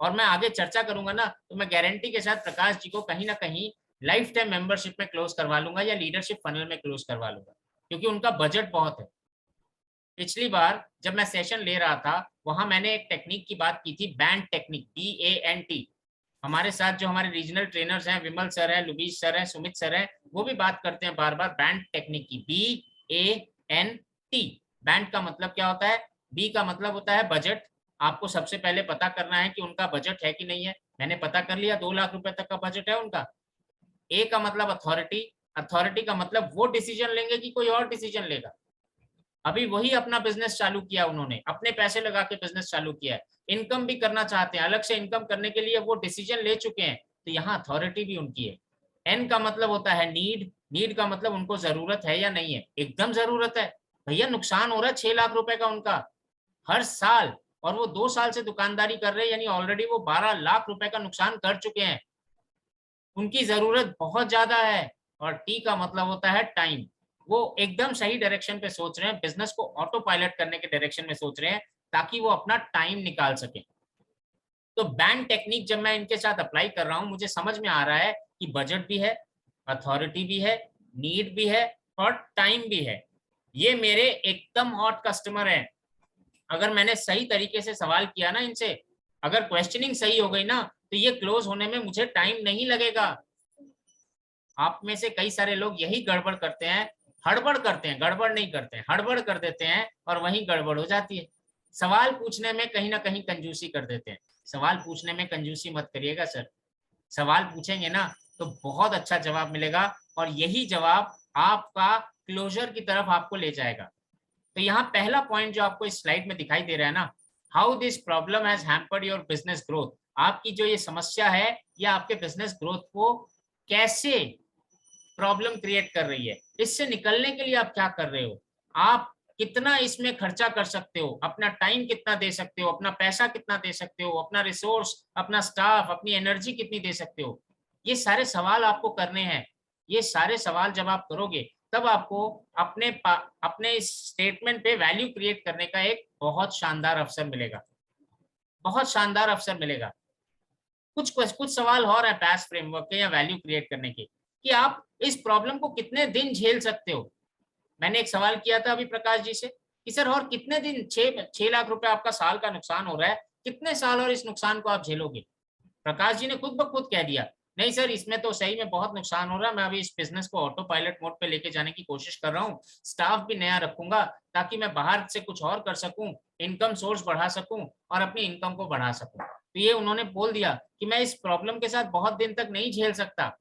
और मैं आगे चर्चा करूंगा ना, तो मैं गारंटी के साथ प्रकाश जी को कहीं ना कहीं लाइफ टाइम मेंबरशिप में क्लोज करवा लूंगा या लीडरशिप फनल में क्लोज करवा लूंगा, क्योंकि उनका बजट बहुत है। पिछली बार जब मैं सेशन ले रहा था, वहां मैंने एक टेक्निक की बात की थी, बैंड टेक्निक, BANT। हमारे साथ जो हमारे रीजनल ट्रेनर्स हैं, विमल सर हैं, लुबीश सर हैं, सुमित सर हैं, वो भी बात करते हैं बार बार बैंड टेक्निक की, BANT। बैंड का मतलब क्या होता है? बी का मतलब होता है बजट। आपको सबसे पहले पता करना है कि उनका बजट है कि नहीं है। मैंने पता कर लिया, 2 लाख रुपए तक का बजट है उनका। ए का मतलब अथॉरिटी। अथॉरिटी का मतलब वो डिसीजन लेंगे कि कोई और डिसीजन लेगा। अभी वही अपना बिजनेस चालू किया, उन्होंने अपने पैसे लगा के बिजनेस चालू किया है। इनकम भी करना चाहते हैं, अलग से इनकम करने के लिए वो डिसीजन ले चुके हैं, तो यहाँ अथॉरिटी भी उनकी है। एन का मतलब होता है नीड। नीड का मतलब उनको जरूरत है या नहीं है। एकदम जरूरत है भैया, नुकसान हो रहा है 6 लाख रुपए का उनका हर साल, और वो 2 साल से दुकानदारी कर रहे हैं, यानी ऑलरेडी वो 12 लाख रुपए का नुकसान कर चुके हैं। उनकी जरूरत बहुत ज्यादा है। और टी का मतलब होता है टाइम। वो एकदम सही डायरेक्शन पे सोच रहे हैं, बिजनेस को ऑटो पायलट करने के डायरेक्शन में सोच रहे हैं, ताकि वो अपना टाइम निकाल सके। तो बैंक टेक्निक जब मैं इनके साथ अप्लाई कर रहा हूं, मुझे समझ में आ रहा है कि बजट भी है, अथॉरिटी भी है, नीड भी है और टाइम भी है। ये मेरे एकदम हॉट कस्टमर है। अगर मैंने सही तरीके से सवाल किया ना इनसे, अगर क्वेश्चनिंग सही हो गई ना, तो ये क्लोज होने में मुझे टाइम नहीं लगेगा। आप में से कई सारे लोग यही गड़बड़ करते हैं, हड़बड़ करते हैं, गड़बड़ नहीं करते हैं, हड़बड़ कर देते हैं और वहीं गड़बड़ हो जाती है। सवाल पूछने में कहीं ना कहीं कंजूसी कर देते हैं। सवाल पूछने में कंजूसी मत करिएगा सर। सवाल पूछेंगे ना तो बहुत अच्छा जवाब मिलेगा और यही जवाब आपका क्लोजर की तरफ आपको ले जाएगा। तो यहाँ पहला पॉइंट जो आपको इस स्लाइड में दिखाई दे रहा है ना, how this problem has hampered your business growth. आपकी जो ये समस्या है, ये आपके बिजनेस ग्रोथ को कैसे प्रॉब्लम क्रिएट कर रही है, इससे निकलने के लिए आप क्या कर रहे हो, आप कितना इसमें खर्चा कर सकते हो, अपना टाइम कितना दे सकते हो, अपना पैसा कितना दे सकते हो, अपना रिसोर्स, अपना स्टाफ, अपनी एनर्जी कितनी दे सकते हो। ये सारे सवाल आपको करने हैं। ये सारे सवाल जब आप करोगे तब आपको अपने इस स्टेटमेंट पे वैल्यू क्रिएट करने का एक बहुत शानदार अवसर मिलेगा, बहुत शानदार अवसर मिलेगा। कुछ सवाल और है पैस फ्रेमवर्क के या वैल्यू क्रिएट करने के, कि आप इस प्रॉब्लम को कितने दिन झेल सकते हो। मैंने एक सवाल किया था अभी प्रकाश जी से कि सर और कितने दिन, 6 लाख रुपए आपका साल का नुकसान हो रहा है, कितने साल और इस नुकसान को आप झेलोगे। प्रकाश जी ने खुद ब खुद कह दिया, नहीं सर इसमें तो सही में बहुत नुकसान हो रहा है, मैं अभी इस बिजनेस को ऑटो पायलट मोड पे लेके जाने की कोशिश कर रहा हूँ, स्टाफ भी नया रखूंगा ताकि मैं बाहर से कुछ और कर सकूं, इनकम सोर्स बढ़ा सकूं और अपनी इनकम को बढ़ा सकूं। तो ये उन्होंने बोल दिया कि मैं इस प्रॉब्लम के साथ बहुत दिन तक नहीं झेल सकता।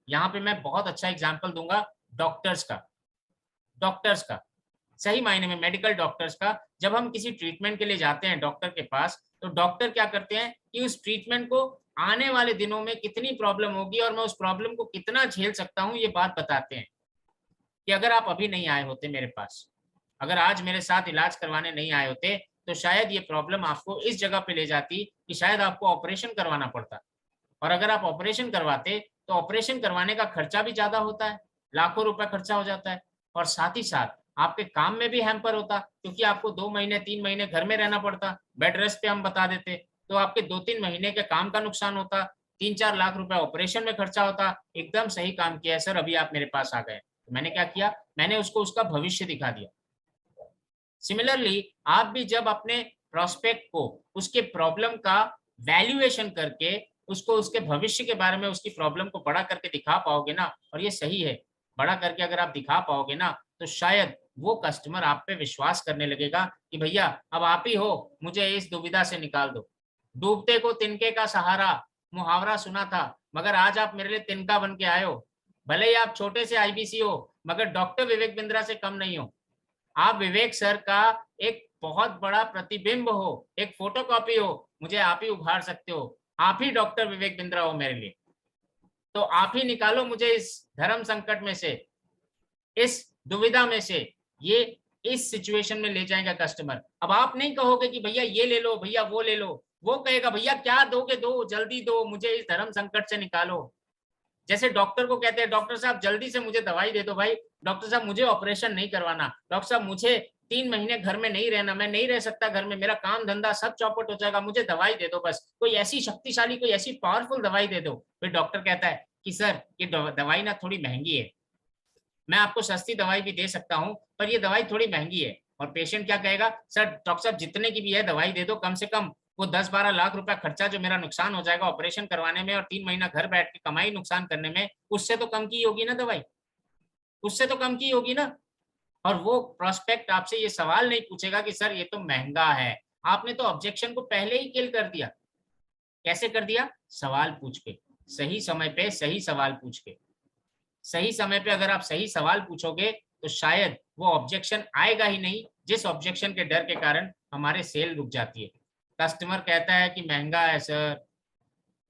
यहाँ पे मैं बहुत अच्छा एग्जाम्पल दूंगा डॉक्टर्स का। डॉक्टर्स का सही मायने में मेडिकल डॉक्टर्स का, जब हम किसी ट्रीटमेंट के लिए जाते हैं डॉक्टर के पास, तो डॉक्टर क्या करते हैं कि उस ट्रीटमेंट को आने वाले दिनों में कितनी प्रॉब्लम होगी और मैं उस प्रॉब्लम को कितना झेल सकता हूं, ये बात बताते हैं। कि अगर आप अभी नहीं आए होते मेरे पास, अगर आज मेरे साथ इलाज करवाने नहीं आए होते, तो शायद ये प्रॉब्लम आपको इस जगह पे ले जाती कि शायद आपको ऑपरेशन करवाना पड़ता। और अगर आप ऑपरेशन करवाते तो ऑपरेशन करवाने का खर्चा भी ज्यादा होता है, लाखों रुपए खर्चा हो जाता है। और साथ ही साथ आपके काम में भी हैम्पर होता, क्योंकि आपको 2 महीने 3 महीने घर में रहना पड़ता। बेड रेस्ट पे हम बता देते तो आपके 2-3 महीने के काम का नुकसान होता, 3-4 लाख रुपए ऑपरेशन में खर्चा होता। एकदम सही काम किया है सर, अभी आप मेरे पास आ गए। तो मैंने क्या किया, मैंने उसको उसका भविष्य दिखा दिया। सिमिलरली आप भी जब अपने प्रोस्पेक्ट को उसके प्रॉब्लम का वैल्यूएशन करके उसको उसके भविष्य के बारे में उसकी प्रॉब्लम को बड़ा करके दिखा पाओगे ना, और ये सही है, बड़ा करके अगर आप दिखा पाओगे ना, तो शायद वो कस्टमर आप पे विश्वास करने लगेगा कि भैया अब आप ही हो, मुझे इस दुविधा से निकाल दो। डूबते को तिनके का सहारा मुहावरा सुना था, मगर आज आप मेरे लिए तिनका बन के आए हो। भले ही आप छोटे से आईबीसी हो, मगर डॉक्टर विवेक बिंद्रा से कम नहीं हो। आप विवेक सर का एक बहुत बड़ा प्रतिबिंब हो, एक फोटोकॉपी हो, मुझे आप ही उभार सकते हो। आप ही डॉक्टर विवेक बिंद्रा हो मेरे लिए। तो आप ही निकालो मुझे इस धर्म संकट में से, इस दुविधा में से। ये इस सिचुएशन में ले जाएगा कस्टमर। अब आप नहीं कहोगे कि भैया ये ले लो, भैया वो ले लो, वो कहेगा भैया क्या दोगे, दो जल्दी दो, मुझे इस धर्म संकट से निकालो। जैसे डॉक्टर को कहते हैं डॉक्टर साहब जल्दी से मुझे दवाई दे दो भाई, डॉक्टर साहब मुझे ऑपरेशन नहीं करवाना, डॉक्टर साहब मुझे 3 महीने घर में नहीं रहना, मैं नहीं रह सकता घर में, मेरा काम धंधा सब चौपट हो जाएगा, मुझे दवाई दे दो बस, कोई ऐसी शक्तिशाली, कोई ऐसी पावरफुल दवाई दे दो। फिर डॉक्टर कहता है कि सर ये दवाई ना थोड़ी महंगी है, मैं आपको सस्ती दवाई भी दे सकता हूँ पर ये दवाई थोड़ी महंगी है। और पेशेंट क्या कहेगा, सर डॉक्टर साहब जितने की भी है दवाई दे दो, कम से कम वो 10-12 लाख रुपया खर्चा जो मेरा नुकसान हो जाएगा ऑपरेशन करवाने में और 3 महीना घर बैठ के कमाई नुकसान करने में, उससे तो कम की होगी ना दवाई, उससे तो कम की होगी ना। और वो प्रोस्पेक्ट आपसे ये सवाल नहीं पूछेगा कि सर ये तो महंगा है। आपने तो ऑब्जेक्शन को पहले ही किल कर दिया। कैसे कर दिया, सवाल पूछ के, सही समय पे सही सवाल पूछ के। सही समय पे अगर आप सही सवाल पूछोगे तो शायद वो ऑब्जेक्शन आएगा ही नहीं, जिस ऑब्जेक्शन के डर के कारण हमारे सेल रुक जाती है। कस्टमर कहता है कि महंगा है सर,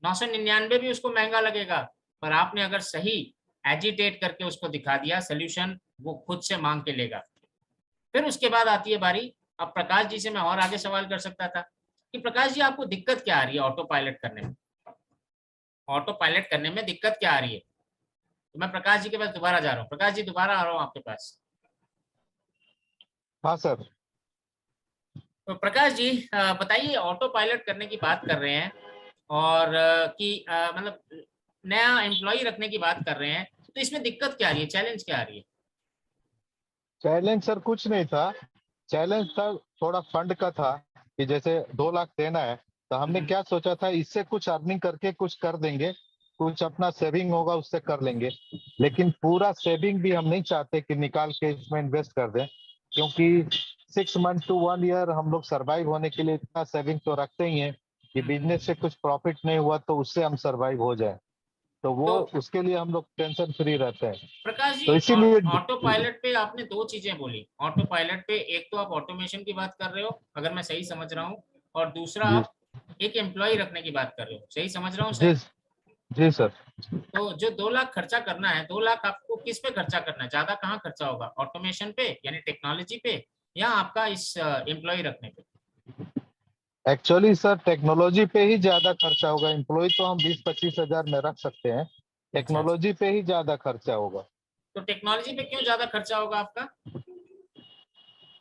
999 भी उसको महंगा लगेगा, पर आपने अगर सही एजिटेट करके उसको दिखा दिया सोल्यूशन, वो खुद से मांग के लेगा। फिर उसके बाद आती है बारी, अब प्रकाश जी से मैं और आगे सवाल कर सकता था कि प्रकाश जी आपको दिक्कत क्या आ रही है ऑटो पायलट करने में, ऑटो पायलट करने में दिक्कत क्या आ रही है। तो मैं प्रकाश जी के पास दोबारा जा रहा हूँ। प्रकाश जी दोबारा आ रहा हूँ आपके पास। हाँ सर। तो प्रकाश जी बताइए, ऑटो पायलट करने की बात कर रहे हैं, और मतलब नया एम्प्लॉय रखने की बात कर रहे हैं, तो इसमें दिक्कत क्या आ रही है, चैलेंज क्या आ रही है? चैलेंज सर कुछ नहीं था। चैलेंज सर थोड़ा फंड का था कि जैसे 2 लाख देना है, तो हमने क्या सोचा था, इससे कुछ अर्निंग करके कुछ कर देंगे, कुछ अपना सेविंग होगा उससे कर लेंगे। लेकिन पूरा सेविंग भी हम नहीं चाहते कि निकाल के इसमें इन्वेस्ट कर दें, क्योंकि 6 मंथ टू 1 ईयर हम लोग सरवाइव होने के लिए इतना सेविंग तो रखते ही हैं कि बिजनेस से कुछ प्रॉफिट नहीं हुआ तो उससे हम सरवाइव हो जाए। तो वो तो उसके लिए हम लोग टेंशन फ्री रहते हैं। प्रकाश जी, तो इसीलिए ऑटो पायलट पे आपने दो चीजें बोली। ऑटो पायलट पे एक तो आप ऑटोमेशन की बात कर रहे हो, अगर मैं सही समझ रहा हूँ, और दूसरा जी आप एक एम्प्लॉय रखने की बात कर रहे हो, सही समझ रहा हूँ जी सर? जी सर। तो जो 2 लाख खर्चा करना है, 2 लाख आपको किस पे खर्चा करना है, ज्यादा कहाँ खर्चा होगा, ऑटोमेशन पे यानी टेक्नोलॉजी पे, या आपका इस एम्प्लॉय रखने पे? एक्चुअली सर टेक्नोलॉजी पे ही ज्यादा खर्चा होगा। एम्प्लॉय तो हम 20-25 हजार में रख सकते हैं, अच्छा अच्छा। टेक्नोलॉजी पे ही ज्यादा खर्चा होगा। तो टेक्नोलॉजी पे क्यों ज्यादा खर्चा होगा आपका?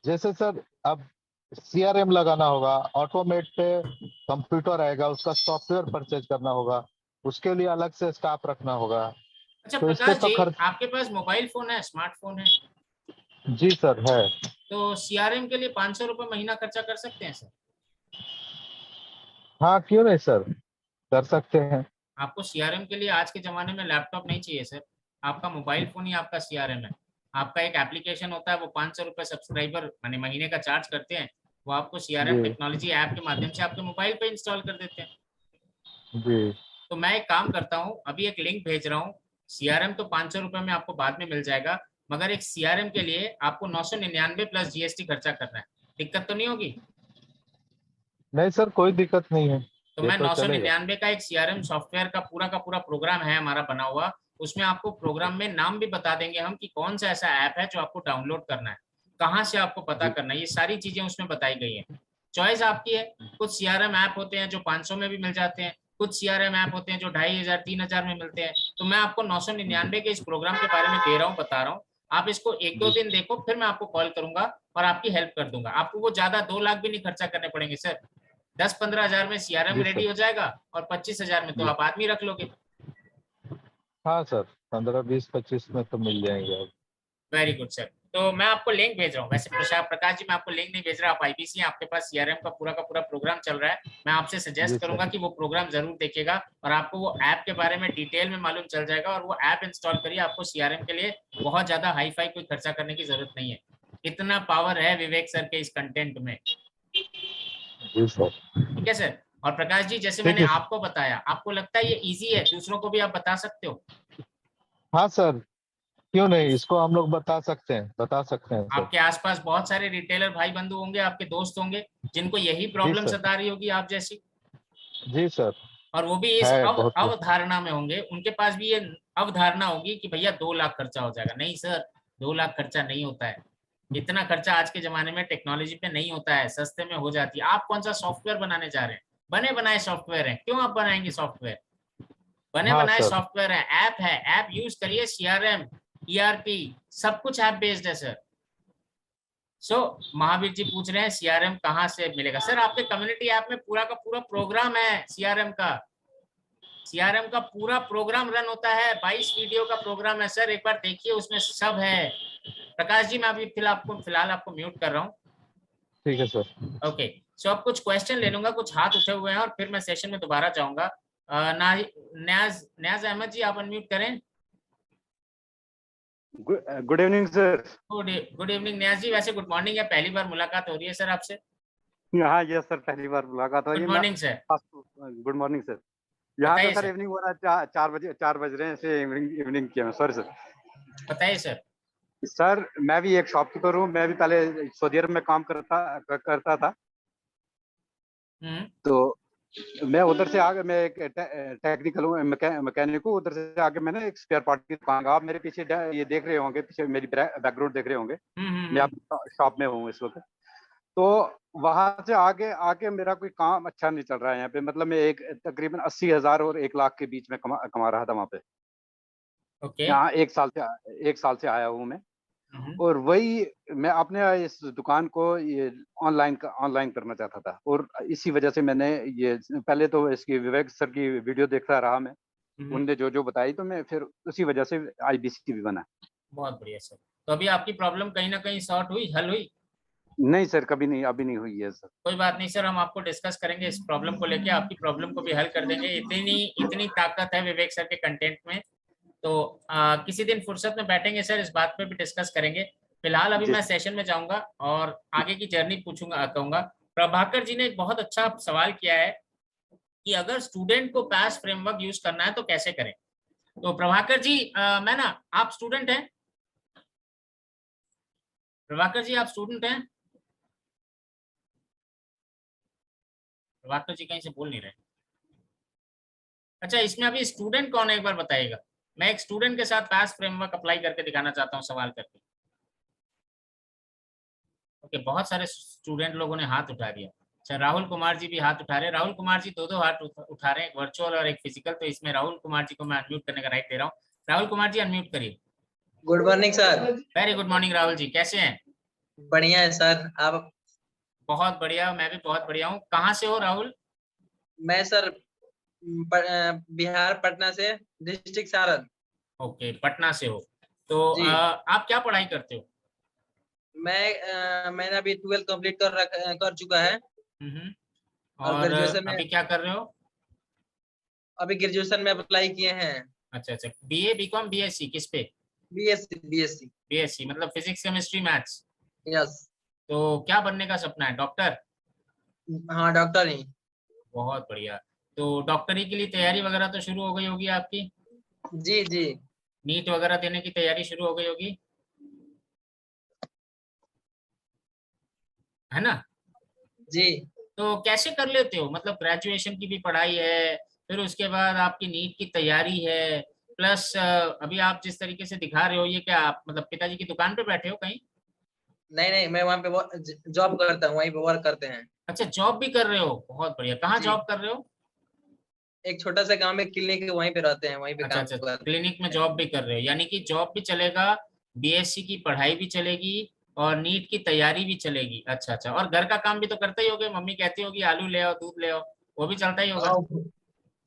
जैसे सर अब सीआरएम लगाना होगा, ऑटोमेट पे कंप्यूटर आएगा, उसका सॉफ्टवेयर परचेज करना होगा, उसके लिए अलग से स्टाफ रखना होगा। अच्छा तो इस पे प्रकाश तो जी, खर्च। आपके पास मोबाइल फोन है, स्मार्टफोन है? जी सर है। तो सीआरएम के लिए 500 रुपये महीना खर्चा कर सकते हैं सर? हाँ क्यों नहीं सर, कर सकते हैं। आपको सीआरएम के लिए आज के ज़माने में लैपटॉप नहीं चाहिए सर, आपका मोबाइल फ़ोन ही आपका सीआरएम है। आपका एक एप्लीकेशन होता है, वो 500 रुपये सब्सक्राइबर माने महीने का चार्ज करते हैं, वो आपको सीआरएम जी टेक्नोलॉजी ऐप के माध्यम से आपके मोबाइल पे इंस्टॉल कर देते हैं। जी तो मैं एक काम करता हूँ, अभी एक लिंक भेज रहा हूँ। सीआरएम तो 500 रुपये में आपको बाद में मिल जाएगा, मगर एक सीआरएम के लिए आपको 999 प्लस जीएसटी खर्चा करना है। दिक्कत तो नहीं होगी? नहीं सर, कोई दिक्कत नहीं है, तो ये मैं तो नौ सौ चलेगा। निन्यानवे का एक सीआरएम सॉफ्टवेयर का पूरा प्रोग्राम है हमारा बना हुआ। उसमें आपको प्रोग्राम में नाम भी बता देंगे हम कि कौन सा ऐसा ऐप है जो आपको डाउनलोड करना है, कहाँ से आपको पता जी करना है, ये सारी चीजें उसमें बताई गई है। चॉइस आपकी है। कुछ सीआरएम ऐप होते हैं जो 500 में भी मिल जाते हैं, कुछ सीआरएम ऐप होते हैं जो 2500 3000 में मिलते हैं। तो मैं आपको 999 के इस प्रोग्राम के बारे में दे रहा हूँ, बता रहा हूँ। आप इसको एक दो जी दिन देखो, फिर मैं आपको कॉल करूंगा और आपकी हेल्प कर दूंगा। आपको वो ज्यादा 2 लाख भी नहीं खर्चा करने पड़ेंगे सर। 10-15 हजार में सीआरएम जी रेडी सर। हो जाएगा, और 25 हजार में तो जी आप आदमी रख लोगे। हाँ सर, 15-20-25 में तो मिल जाएंगे अब। Very good sir. तो मैं आपको लिंक भेज रहा हूँ, वैसे प्रकाश जी मैं आपको लिंक नहीं भेज रहा, आप आईबीसी हैं, आपके पास सीआरएम का पूरा प्रोग्राम चल रहा है। मैं आपसे जी सजेस्ट सर। करूंगा कि वो प्रोग्राम जरूर देखिएगा, और आपको वो ऐप के बारे में डिटेल में मालूम चल जाएगा, और वो ऐप इंस्टॉल करिए। आपको सीआरएम के लिए बहुत ज्यादा हाई फाई कोई खर्चा करने की जरूरत नहीं है। इतना पावर है विवेक सर के इस कंटेंट में। जी सर। ठीक है सर। और प्रकाश जी, जैसे ठीक मैंने है। आपको बताया, आपको लगता है ये इजी है, दूसरों को भी आप बता सकते हो? हाँ सर, क्यों नहीं, इसको हम लोग बता सकते हैं, बता सकते हैं सर। आपके आसपास बहुत सारे रिटेलर भाई बंधु होंगे, आपके दोस्त होंगे, जिनको यही जी प्रॉब्लम सर। सता रही होगी आप जैसी, जी सर। और वो भी इस है बहुत लोग। अवधारणा में होंगे। उनके पास भी ये अवधारणा होगी कि भैया 2 लाख खर्चा हो जाएगा। नहीं सर, 2 लाख खर्चा नहीं होता है। इतना खर्चा आज के जमाने में टेक्नोलॉजी पे नहीं होता है, सस्ते में हो जाती है। आप कौन सा सॉफ्टवेयर बनाने जा रहे हैं? बने बनाए सॉफ्टवेयर है, क्यों आप बनाएंगे सॉफ्टवेयर? बने हाँ बनाए सर। सॉफ्टवेयर है, ऐप यूज करिए। सीआरएम, ईआरपी, सब कुछ ऐप बेस्ड है सर। महावीर जी पूछ रहे हैं सीआरएम कहाँ से मिलेगा। सर आपके कम्युनिटी ऐप में पूरा का पूरा प्रोग्राम है सीआरएम का। सीआरएम का पूरा प्रोग्राम रन होता है, 22 वीडियो का प्रोग्राम है सर, एक बार देखिए, उसमें सब है। प्रकाश जी मैं अभी फिलहाल आपको म्यूट कर रहा हूँ। ठीक है सर। ओके। सो अब कुछ क्वेश्चन ले लूंगा, कुछ हाथ उठे हुए हैं, और फिर मैं सेशन में दोबारा जाऊंगा। ना न्याज न्याज अहमद जी, आप अनम्यूट करें। Good evening sir. Good evening Niyaz ji, वैसे गुड मॉर्निंग है, पहली बार मुलाकात हो रही है सर आपसे। हाँ यस सर, पहली बार मुलाकात हो रही गुड है। मैं morning sir. Good morning sir. यहाँ पे बताइए सर सर। इवनिंग हो रहा है, 4 बज रहे हैं, इसे इवनिंग इवनिंग किया मैं, सॉरी सर। बताइए सर। सर मैं भी एक शॉपकीपर हूँ, मैं भी पहले सऊदी अरब में काम करता था। हम्म। तो मैं उधर से आगे, मैं एक टेक्निकल हूँ, मैकेनिक हूँ। उधर से आगे मैंने एक स्पेयर पार्ट की दुकान। आप मेरे पीछे ये देख रहे होंगे, पीछे मेरी बैकग्राउंड देख रहे होंगे। मैं हम्म। आप शॉप में हूँ इस वक्त। तो वहां से आगे आगे मेरा कोई काम अच्छा नहीं चल रहा है यहाँ पे। मतलब मैं एक तकरीबन 80,000 और 1 लाख के बीच में कमा रहा था वहां पे। ओके। यहाँ 1 साल से आया हूँ मैं। और वही मैं अपने इस दुकान को ये ऑनलाइन करना चाहता था, और इसी वजह से मैंने ये पहले तो इसकी विवेक सर की वीडियो देखता रहा मैं, उनने जो जो बताई, तो मैं फिर उसी वजह से IBC भी बना। बहुत बढ़िया सर। तो अभी आपकी प्रॉब्लम कहीं ना कहीं सॉर्ट हुई, हल हुई? नहीं सर, कभी नहीं, अभी नहीं हुई है सर। कोई बात नहीं सर, हम आपको डिस्कस करेंगे इस प्रॉब्लम को लेके, आपकी प्रॉब्लम को भी हल कर देंगे। इतनी इतनी ताकत है विवेक सर के कंटेंट में। तो किसी दिन फुर्सत में बैठेंगे सर, इस बात पे भी डिस्कस करेंगे। फिलहाल अभी जी मैं सेशन में जाऊंगा और आगे की जर्नी पूछूंगा कहूंगा। प्रभाकर जी ने एक बहुत अच्छा सवाल किया है कि अगर स्टूडेंट को पास फ्रेमवर्क यूज करना है तो कैसे करें। तो प्रभाकर जी, मैं ना, आप स्टूडेंट हैं? प्रभाकर जी, आप स्टूडेंट हैं? प्रभाकर जी कहीं से बोल नहीं रहे। अच्छा, इसमें अभी स्टूडेंट कौन है एक बार बताइएगा। मैं एक स्टूडेंट के साथ पास फ्रेमवर्क अप्लाई करके दिखाना चाहता हूँ सवाल करके। ओके, बहुत सारे स्टूडेंट लोगों ने हाथ उठा दिया। अच्छा, राहुल कुमार जी भी हाथ उठा रहे हैं। राहुल कुमार जी दो हाथ उठा रहे हैं, एक वर्चुअल और एक फिजिकल। तो इसमें राहुल कुमार जी को मैं अनम्यूट करने का राइट दे रहा हूँ। राहुल कुमार जी अनम्यूट करिए। Good morning sir. Very good morning Rahul ji, कैसे हैं? बढ़िया है सर, आप? बहुत बढ़िया, मैं भी बहुत बढ़िया हूँ। कहाँ से हो राहुल? मैं सर बिहार पटना से, डिस्ट्रिक्ट सारण। ओके, पटना से हो। तो जी। आप क्या पढ़ाई करते हो? मैंने अभी 12th कंप्लीट कर चुका है। हम्म। और और ग्रेजुएशन में, अभी क्या कर रहे हो? अभी ग्रेजुएशन में अप्लाई किए हैं। अच्छा अच्छा, बीए बीकॉम बीएससी किस पे? बीएससी। बीएससी मतलब फिजिक्स केमिस्ट्री मैथ्स। यस। तो क्या बनने का सपना है, डॉक्टर? हाँ, डॉक्टर ही। बहुत बढ़िया। तो डॉक्टरी के लिए तैयारी वगैरह तो शुरू हो गई होगी आपकी? जी जी। नीट वगैरह देने की तैयारी शुरू हो गई होगी, है ना? जी। तो कैसे कर लेते हो, मतलब ग्रेजुएशन की भी पढ़ाई है, फिर उसके बाद आपकी नीट की तैयारी है, प्लस अभी आप जिस तरीके से दिखा रहे हो, ये क्या आप मतलब पिताजी की दुकान पे बैठे हो कहीं? नहीं नहीं, मैं वहाँ पे जॉब करता हूँ, वहीं पे वर्क करते हैं। अच्छा, जॉब भी कर रहे हो, बहुत बढ़िया। कहाँ जी। जॉब कर रहे हो? एक छोटा सा गांव में क्लिनिक है, वहीं पे रहते हैं, वहीं पे अच्छा काम अच्छा, करते क्लिनिक में हैं। जॉब भी कर रहे हो, यानी कि जॉब भी चलेगा, बीएससी की पढ़ाई भी चलेगी, और नीट की तैयारी भी चलेगी। अच्छा अच्छा, और घर का काम भी तो करते ही होगे, मम्मी कहती होगी आलू ले आओ, दूध ले आओ, वो भी चलता ही होगा। हाँ,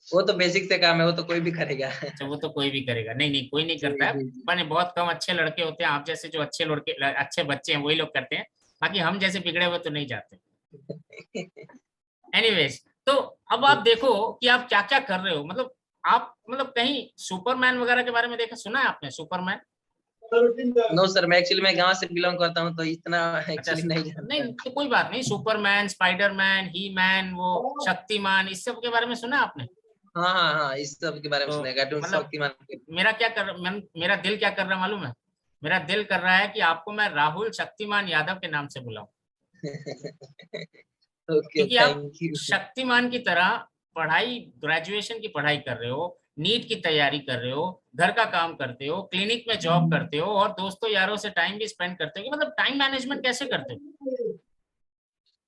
वो तो बेसिक से काम है, वो तो कोई भी करेगा। अच्छा, वो तो कोई भी करेगा। नहीं नहीं, कोई नहीं जी करता है। जी जी। पर बहुत कम अच्छे लड़के होते हैं आप जैसे, जो अच्छे लड़के अच्छे बच्चे हैं वही लोग करते हैं। बाकी हम जैसे बिगड़े हुए तो नहीं जाते। एनीवेज, तो अब आप देखो कि आप क्या क्या कर रहे हो, मतलब आप मतलब कहीं सुपरमैन वगैरह के बारे में देखा सुना है आपने, सुपरमैन? नो सर, मैं एक्चुअली मैं गांव से बिलोंग करता हूँ, तो इतना अच्छा, एक्चुअली नहीं जानता। नहीं तो कोई बात नहीं, सुपरमैन, स्पाइडरमैन, ही मैन, वो शक्तिमान, इस सब के बारे में सुना आपने? हाँ हाँ हाँ, इस सब के बारे में तो सुना है, कार्टून मतलब शक्तिमान के। मेरा दिल क्या कर रहा है मालूम है? मेरा दिल कर रहा है कि आपको मैं राहुल शक्तिमान यादव के नाम से बुलाऊं, ओके, क्योंकि आप थैंक यू। शक्तिमान की तरह पढ़ाई, ग्रेजुएशन की पढ़ाई कर रहे हो, नीट की तैयारी कर रहे हो, घर का काम करते हो, क्लिनिक में जॉब करते हो, और दोस्तों यारों से टाइम भी स्पेंड करते हो। कि मतलब टाइम मैनेजमेंट कैसे करते हो?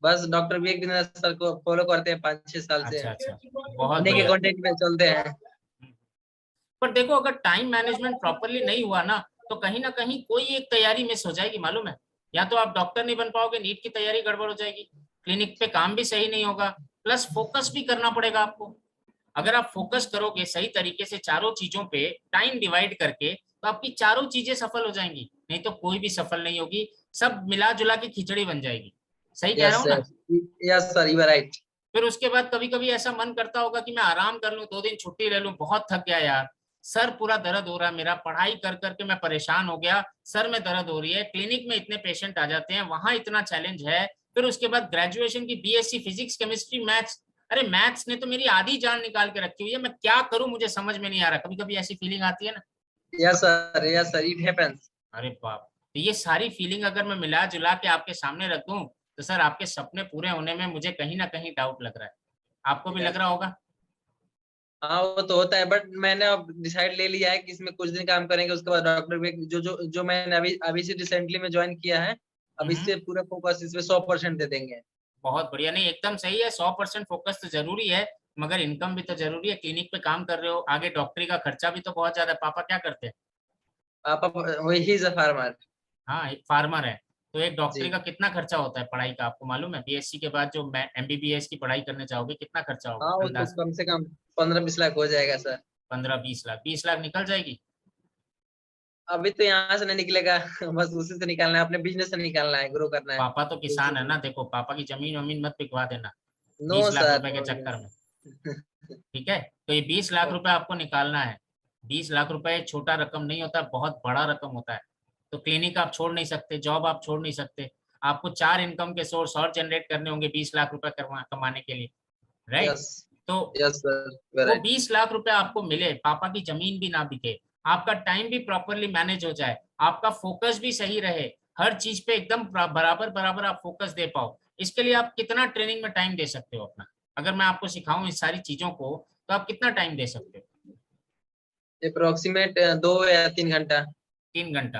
बस डॉक्टर विवेक बिंद्रा सर को फॉलो करते हैं 5-6 साल से, अच्छा अच्छा, बहुत उन्हीं के बढ़िया। कांटेक्ट में चलते हैं। पर देखो, अगर टाइम मैनेजमेंट प्रॉपरली नहीं हुआ ना, तो कहीं ना कहीं कोई एक तैयारी मिस हो जाएगी मालूम है। या तो आप डॉक्टर नहीं बन पाओगे, नीट की तैयारी गड़बड़ हो जाएगी, क्लिनिक पे काम भी सही नहीं होगा, प्लस फोकस भी करना पड़ेगा आपको। अगर आप फोकस करोगे सही तरीके से चारों चीजों पे, टाइम डिवाइड करके, तो आपकी चारों चीजें सफल हो जाएंगी। नहीं तो कोई भी सफल नहीं होगी, सब मिला जुला के खिचड़ी बन जाएगी। सही कह रहा यस हूँ ना? Sir, yes sir, you are right. फिर उसके बाद कभी कभी ऐसा मन करता होगा कि मैं आराम कर लूं, 2 दिन छुट्टी ले लूं, बहुत थक गया यार, सर पूरा दर्द हो रहा है मेरा, पढ़ाई कर करके मैं परेशान हो गया, सर में दर्द हो रही है, क्लिनिक में इतने पेशेंट आ जाते हैं, वहां इतना चैलेंज है। फिर उसके बाद ग्रेजुएशन की बीएससी फिजिक्स केमिस्ट्री मैथ्स, अरे मैथ्स ने तो मेरी आधी जान निकाल के रखी हुई है, मैं क्या करूं, मुझे समझ में नहीं आ रहा। कभी कभी ऐसी फीलिंग आती है ना? Yes sir, it happens. अरे बाप, तो ये सारी फीलिंग अगर मैं मिला जुला के आपके सामने रख दूं, तो सर आपके सपने पूरे होने में मुझे कहीं ना कहीं डाउट लग रहा है। आपको भी लग यस। रहा होगा? हाँ, वो तो होता है, बट मैंने अब डिसाइड ले लिया है कि इसमें कुछ दिन काम करेंगे, उसके बाद डॉक्टर विवेक जो मैंने अभी अभी से रिसेंटली में ज्वाइन किया है, अब हम्म। इससे पूरा फोकस इस पे 100% दे देंगे। बहुत बढ़िया, नहीं एकदम सही है, 100% फोकस तो जरूरी है, मगर इनकम भी तो जरूरी है। क्लिनिक पे काम कर रहे हो, आगे डॉक्टरी का खर्चा भी तो बहुत ज्यादा है। पापा क्या करते हैं? पापा, ही इज अ फार्मर। हाँ एक फार्मर है, तो एक डॉक्टरी जी। का कितना खर्चा होता है पढ़ाई का, आपको मालूम है? बीएससी के बाद जो एमबीबीएस की पढ़ाई करने चाहोगे कितना खर्चा होगा हाँ वो तो अंदाज? कम से कम 15-20 लाख हो जाएगा सर। 15-20 लाख, 20 लाख निकल जाएगी। अभी तो यहाँ से नहीं निकलेगा बस उसी से निकालना है, अपने बिजनेस से निकालना है, ग्रो करना है। पापा तो किसान है ना, देखो पापा की जमीन वमीन मत बिकवा देना नो 20 लाख सर, रुपए के नो चक्कर में। नो। ठीक है, तो ये 20 लाख रुपए आपको निकालना है। 20 लाख रुपए छोटा रकम नहीं होता, बहुत बड़ा रकम होता है। तो क्लिनिक आप छोड़ नहीं सकते, जॉब आप छोड़ नहीं सकते, आपको 4 इनकम के सोर्स और जनरेट करने होंगे 20 लाख रुपए कमाने के लिए, राइट? यस, तो यस सर, वो राइट। 20 लाख रुपए आपको मिले, पापा की जमीन भी ना बिके, आपका टाइम भी प्रॉपरली मैनेज हो जाए, आपका फोकस भी सही रहे, हर चीज पे एकदम बराबर बराबर आप फोकस दे पाओ। इसके लिए आप कितना ट्रेनिंग में टाइम दे सकते हो अपना? अगर मैं आपको सिखाऊं इस सारी चीजों को तो आप कितना टाइम दे सकते हो? अप्रोक्सीमेट 2 या 3 घंटा। 3 घंटा।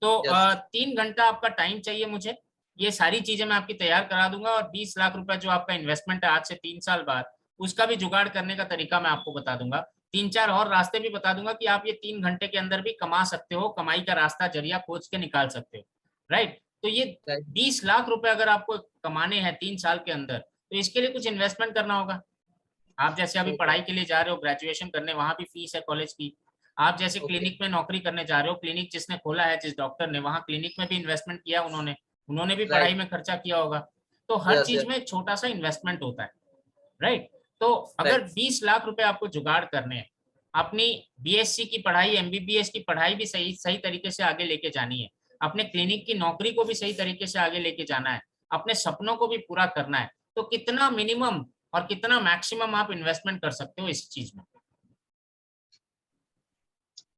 तो यस। 3 घंटा आपका टाइम चाहिए मुझे, ये सारी चीजें मैं आपकी तैयार करा दूंगा, और 20 लाख रुपए जो आपका इन्वेस्टमेंट है आज से 3 साल बाद, उसका भी जुगाड़ करने का तरीका मैं आपको बता दूंगा। 3-4 और रास्ते भी बता दूंगा कि आप ये 3 घंटे के अंदर भी कमा सकते हो, कमाई का रास्ता जरिया खोज के निकाल सकते हो, राइट? तो ये राइट। 20 लाख रुपए अगर आपको कमाने हैं 3 साल के अंदर, तो इसके लिए कुछ इन्वेस्टमेंट करना होगा। आप जैसे अभी ओके। पढ़ाई के लिए जा रहे हो, ग्रेजुएशन करने, वहां भी फीस है कॉलेज की। आप जैसे ओके। क्लिनिक में नौकरी करने जा रहे हो, क्लिनिक जिसने खोला है, जिस डॉक्टर ने, वहां क्लिनिक में भी इन्वेस्टमेंट किया उन्होंने, उन्होंने भी पढ़ाई राइट। में खर्चा किया होगा। तो हर यस, चीज यस। में छोटा सा इन्वेस्टमेंट होता है, राइट? तो अगर राइट। 20 लाख रुपए आपको जुगाड़ करने हैं, अपनी बीएससी की पढ़ाई, एमबीबीएस की पढ़ाई भी सही सही तरीके से आगे लेके जानी है, अपने क्लिनिक की नौकरी को भी सही तरीके से आगे लेके जाना है, अपने सपनों को भी पूरा करना है, तो कितना मिनिमम और कितना मैक्सिमम आप इन्वेस्टमेंट कर सकते हो इस चीज में?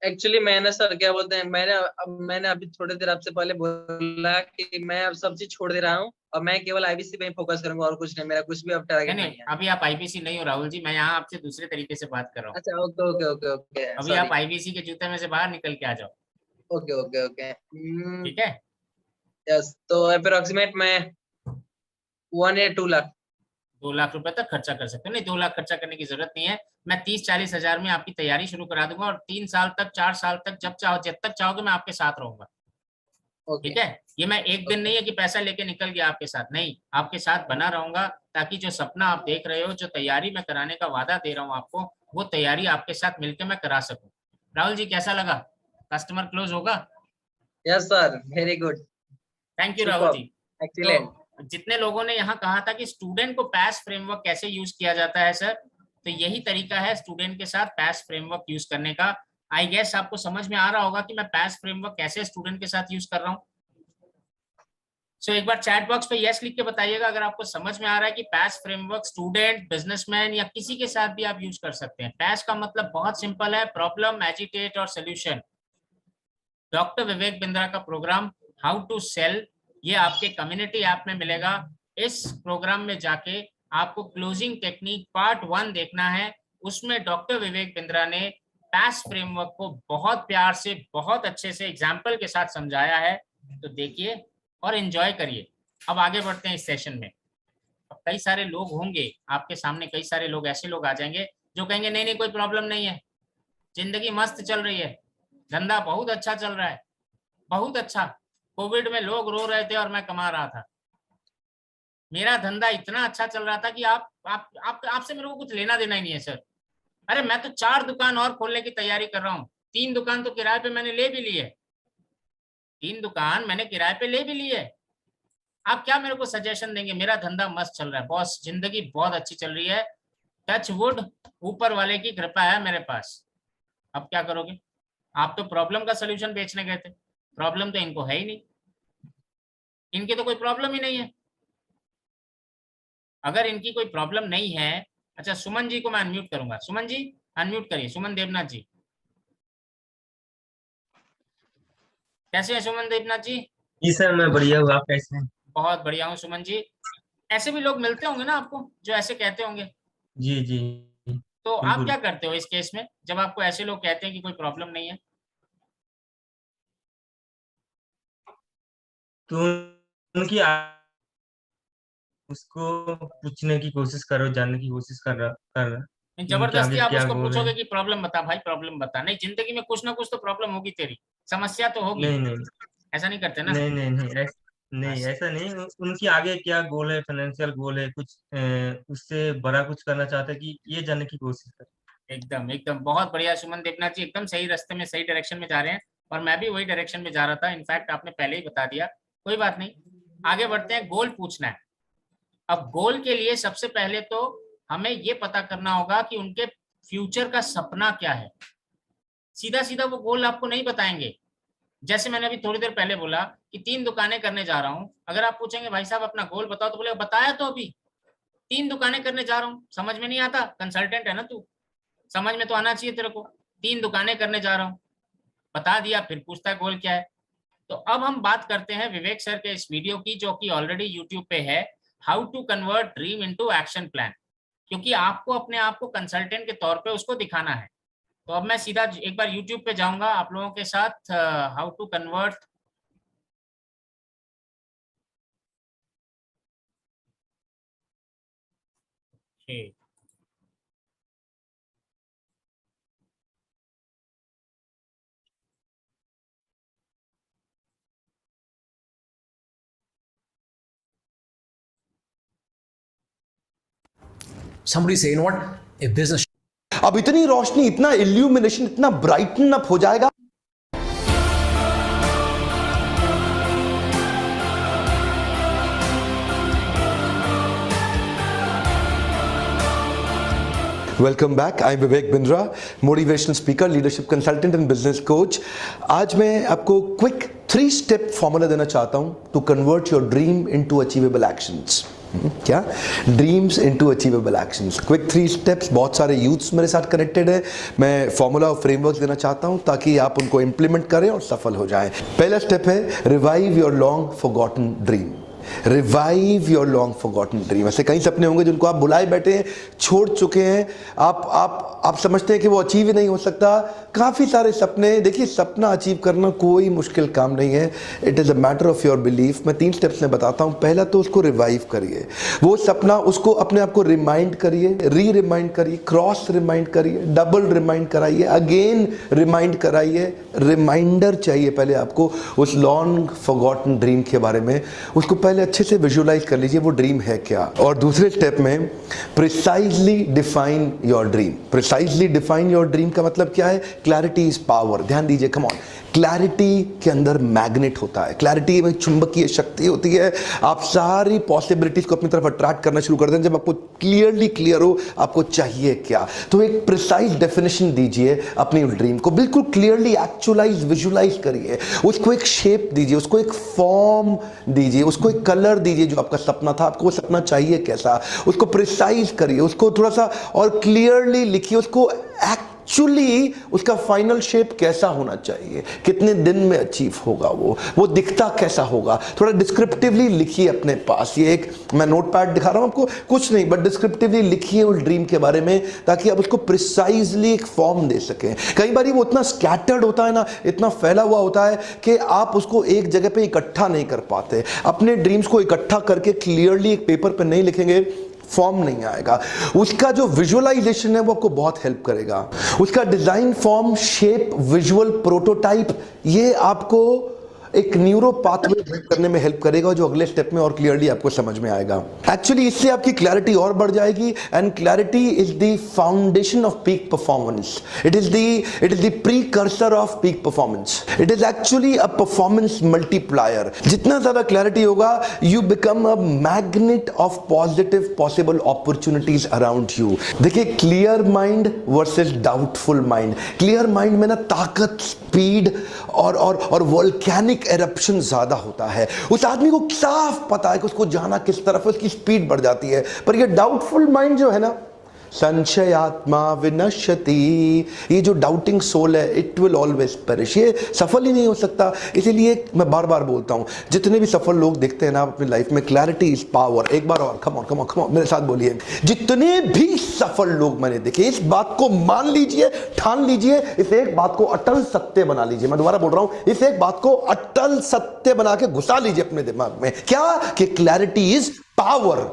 एक्चुअली मैंने सर क्या बोलते हैं, मैंने अभी थोड़ी देर आपसे पहले बोला कि मैं अब सब चीज छोड़ दे रहा हूँ और मैं केवल आईबीसी पे ही फोकस करूंगा और कुछ नहीं, मेरा कुछ भी अब नहीं टारगेट नहीं, नहीं है। अभी आप आईबीसी नहीं हो राहुल जी, मैं यहाँ आपसे दूसरे तरीके से बात कर रहा हूँ। अच्छा, ओके ओके ओके ओके, अभी आप सॉरी। आईबीसी के जूते में से बाहर निकल के आ जाओ। Okay okay okay. ठीक है, यस, तो अप्रोक्सीमेट मैं 1 या 2 लाख। 2 लाख रुपए तक खर्चा कर सकते हो। नहीं, 2 लाख खर्चा करने की जरूरत नहीं है, मैं 30-40 हजार में आपकी तैयारी शुरू करा दूंगा, और 3 साल तक, 4 साल तक, जब चाहो, जब तक चाहोगे, मैं आपके साथ रहूंगा। ओके ठीक है, ये मैं एक दिन ओके। नहीं है कि पैसा लेके निकल गया आपके साथ, नहीं, आपके साथ बना रहूंगा, ताकि जो सपना आप देख रहे हो, जो तैयारी मैं कराने का वादा दे रहा हूँ आपको, वो तैयारी आपके साथ मिलकर मैं करा सकूं। राहुल जी कैसा लगा? कस्टमर क्लोज होगा? Yes sir, very good. Thank you Rahul super. जी। तो एक्सीलेंट। जितने लोगों ने यहाँ कहा था कि स्टूडेंट को पैस फ्रेमवर्क कैसे यूज किया जाता है सर, तो यही तरीका है स्टूडेंट के साथ पैस फ्रेमवर्क यूज करने का। आई गेस आपको समझ में आ रहा होगा कि मैं पैस फ्रेमवर्क कैसे स्टूडेंट के साथ यूज कर रहा हूँ। सो एक बार चैट बॉक्स पे यस लिख के बताइएगा अगर आपको समझ में आ रहा है कि पैस फ्रेमवर्क स्टूडेंट, बिजनेसमैन या किसी के साथ भी आप यूज कर सकते हैं। पैस का मतलब बहुत सिंपल है, प्रॉब्लम, एजिटेट और सोल्यूशन। डॉक्टर विवेक बिंद्रा का प्रोग्राम हाउ टू सेल, ये आपके कम्युनिटी ऐप में मिलेगा। इस प्रोग्राम में जाके आपको क्लोजिंग टेक्निक पार्ट 1 देखना है, उसमें डॉक्टर विवेक बिंद्रा ने पैस फ्रेमवर्क को बहुत प्यार से, बहुत अच्छे से एग्जाम्पल के साथ समझाया है। तो देखिए और एंजॉय करिए। अब आगे बढ़ते हैं इस सेशन में। अब कई सारे लोग होंगे आपके सामने, कई सारे लोग, ऐसे लोग आ जाएंगे जो कहेंगे नहीं नहीं कोई प्रॉब्लम नहीं है, जिंदगी मस्त चल रही है, धंधा बहुत अच्छा चल रहा है, बहुत अच्छा, कोविड में लोग रो रहे थे और मैं कमा रहा था, मेरा धंधा इतना अच्छा चल रहा था कि आपसे मेरे को कुछ लेना देना ही नहीं है सर। अरे मैं तो 4 दुकान और खोलने की तैयारी कर रहा हूँ, 3 दुकान तो किराए पे मैंने ले भी ली है, 3 दुकान मैंने किराए पे ले भी ली है। आप क्या मेरे को सजेशन देंगे? मेरा धंधा मस्त चल रहा है बॉस, जिंदगी बहुत अच्छी चल रही है, टच वुड, ऊपर वाले की कृपा है मेरे पास। अब क्या करोगे? आप तो प्रॉब्लम का सोल्यूशन बेचने गए थे, प्रॉब्लम तो इनको है ही नहीं, इनकी तो कोई प्रॉब्लम ही नहीं है। अगर इनकी कोई प्रॉब्लम नहीं है, अच्छा सुमन जी को मैं अनम्यूट करूंगा, सुमन जी अनम्यूट करिए, सुमन देवनाथ जी। कैसे हैं सुमन देवनाथ जी? जी सर, मैं बढ़िया हूँ। आप कैसे हैं? बहुत बढ़िया हूँ सुमन जी। ऐसे भी लोग मिलते होंगे ना आपको जो ऐसे कहते होंगे, जी जी, तो आप बिल्कुल। क्या करते हो इस केस में जब आपको ऐसे लोग कहते हैं कि कोई प्रॉब्लम नहीं है? तो उनकी उसको पूछने की कोशिश करो, जानने की कोशिश कर रहा कि उनके जबरदस्ती आगे आप क्या उसको गोल है। पूछोगे कि प्रॉब्लम बता भाई, प्रॉब्लम बता, नहीं जिंदगी में कुछ ना कुछ तो प्रॉब्लम होगी तेरी, समस्या तो होगी। नहीं नहीं, ऐसा नहीं करते ना। नहीं नहीं नहीं नहीं हाँ, ऐसा नहीं। उनकी आगे क्या गोल है, फाइनेंशियल गोल है, कुछ उससे बड़ा कुछ करना चाहते हैं कि ये जानने की कोशिश कर। एकदम एकदम बहुत बढ़िया सुमन देवनाथ जी, एकदम सही रास्ते में, सही डायरेक्शन में जा रहे हैं, और मैं भी वही डायरेक्शन में जा रहा था। इनफैक्ट आपने पहले ही बता दिया, कोई बात नहीं, आगे बढ़ते हैं। गोल पूछना है। अब गोल के लिए सबसे पहले तो हमें ये पता करना होगा कि उनके फ्यूचर का सपना क्या है। सीधा सीधा वो गोल आपको नहीं बताएंगे। जैसे मैंने अभी थोड़ी देर पहले बोला कि 3 दुकानें करने जा रहा हूं, अगर आप पूछेंगे भाई साहब अपना गोल बताओ, तो बोले बताया तो अभी 3 दुकानें करने जा रहा हूं। समझ में नहीं आता? कंसल्टेंट है ना तू, समझ में तो आना चाहिए तेरे को। 3 दुकानें करने जा रहा हूं, बता दिया, फिर पूछता है गोल क्या है। तो अब हम बात करते हैं विवेक सर के इस वीडियो की, जो कि ऑलरेडी यूट्यूब पे है, how to convert dream into action plan, क्योंकि आपको अपने आप को कंसल्टेंट के तौर पे उसको दिखाना है। तो अब मैं सीधा एक बार यूट्यूब पे जाऊंगा आप लोगों के साथ, how to convert Somebody say, you know what? If business अब इतनी रोशनी, इतना इल्यूमिनेशन, इतना ब्राइटन अप हो जाएगा। Welcome back, I am Vivek Bindra, motivational speaker, leadership consultant and business coach. आज मैं आपको क्विक 3 स्टेप फॉर्मूला देना चाहता हूं to convert your dream into achievable actions. क्या? Dreams into achievable actions. Quick 3 steps. बहुत सारे यूथ्स मेरे साथ कनेक्टेड है। मैं फॉर्मूला और फ्रेमवर्क देना चाहता हूं ताकि आप उनको इंप्लीमेंट करें और सफल हो जाएं। पहला स्टेप है revive your long forgotten dream. Revive your long forgotten dream. ऐसे कई सपने होंगे जिनको आप बुलाए बैठे हैं, छोड़ चुके हैं, आप समझते हैं कि वो अचीव ही नहीं हो सकता। काफ़ी सारे सपने। देखिए, सपना अचीव करना कोई मुश्किल काम नहीं है, it is a matter of your belief. मैं 3 स्टेप्स में बताता हूँ। पहला तो उसको रिवाइव करिए, वो सपना, उसको अपने आप को रिमाइंड करिए, रिमाइंड करिए, क्रॉस रिमाइंड करिए, डबल रिमाइंड कराइए, अगेन रिमाइंड कराइए। रिमाइंडर चाहिए पहले आपको उस लॉन्ग फॉरगॉटन ड्रीम के बारे में। उसको पहले अच्छे से विजुअलाइज कर लीजिए वो ड्रीम है क्या। और दूसरे स्टेप में precisely define your dream. Precisely define your dream का मतलब क्या है? Clarity is power. ध्यान दीजिए, कम ऑन। क्लैरिटी के अंदर मैग्नेट होता है, क्लैरिटी में चुंबकीय शक्ति होती है। आप सारी पॉसिबिलिटीज को अपनी तरफ अट्रैक्ट करना शुरू कर दें जब आपको क्लियर हो आपको चाहिए क्या। तो एक प्रिसाइज डेफिनेशन दीजिए अपनी ड्रीम को, बिल्कुल क्लियरली एक्चुअलाइज, विजुअलाइज करिए, उसको एक शेप दीजिए, उसको एक फॉर्म दीजिए, उसको एक कलर दीजिए। जो आपका सपना था, आपको वो सपना चाहिए कैसा, उसको प्रिसाइज करिए, उसको थोड़ा सा और क्लियरली लिखिए, उसको एक्चुअली उसका फाइनल शेप कैसा होना चाहिए, कितने दिन में अचीव होगा, वो दिखता कैसा होगा। थोड़ा डिस्क्रिप्टिवली लिखिए अपने पास। ये एक मैं नोटपैड दिखा रहा हूं आपको, कुछ नहीं बट डिस्क्रिप्टिवली लिखिए उस ड्रीम के बारे में, ताकि आप उसको प्रिसाइजली एक फॉर्म दे सकें। कई बार वो इतना स्कैटर्ड होता है ना, इतना फैला हुआ होता है कि आप उसको एक जगह पे इकट्ठा नहीं कर पाते। अपने ड्रीम्स को इकट्ठा करके क्लियरली एक पेपर पे नहीं लिखेंगे, फॉर्म नहीं आएगा। उसका जो विजुअलाइजेशन है वो आपको बहुत हेल्प करेगा। उसका design, form, shape, visual, prototype, ये आपको एक न्यूरो पाथवे बिल्ड करने में हेल्प करेगा, जो अगले स्टेप में और क्लियरली आपको समझ में आएगा। एक्चुअली इससे आपकी क्लैरिटी और बढ़ जाएगी। And clarity is the foundation of peak performance. It is the precursor of peak performance. It is actually a performance multiplier. जितना ज्यादा क्लैरिटी होगा, you become a magnet of positive possible opportunities around you. देखिए, clear mind versus doubtful mind. Clear mind में ना ताकत, speed और volcanic eruption ज्यादा होता है। उस आदमी को साफ पता है कि उसको जाना किस तरफ है, उसकी स्पीड बढ़ जाती है। पर ये डाउटफुल माइंड जो है ना, संशयात्मा विनश्यति, ये जो डाउटिंग सोल है, इट विल ऑलवेज पेरिश, ये सफल ही नहीं हो सकता। इसीलिए मैं बार बार बोलता हूं, जितने भी सफल लोग देखते हैं ना अपनी लाइफ में, क्लैरिटी इज पावर। एक बार और, कम ऑन मेरे साथ बोलिए। जितने भी सफल लोग मैंने देखे, इस बात को मान लीजिए, ठान लीजिए, इस एक बात को अटल सत्य बना लीजिए। मैं दोबारा बोल रहा हूं, इस एक बात को अटल सत्य बना के घुसा लीजिए अपने दिमाग में। क्या? कि क्लैरिटी इज पावर।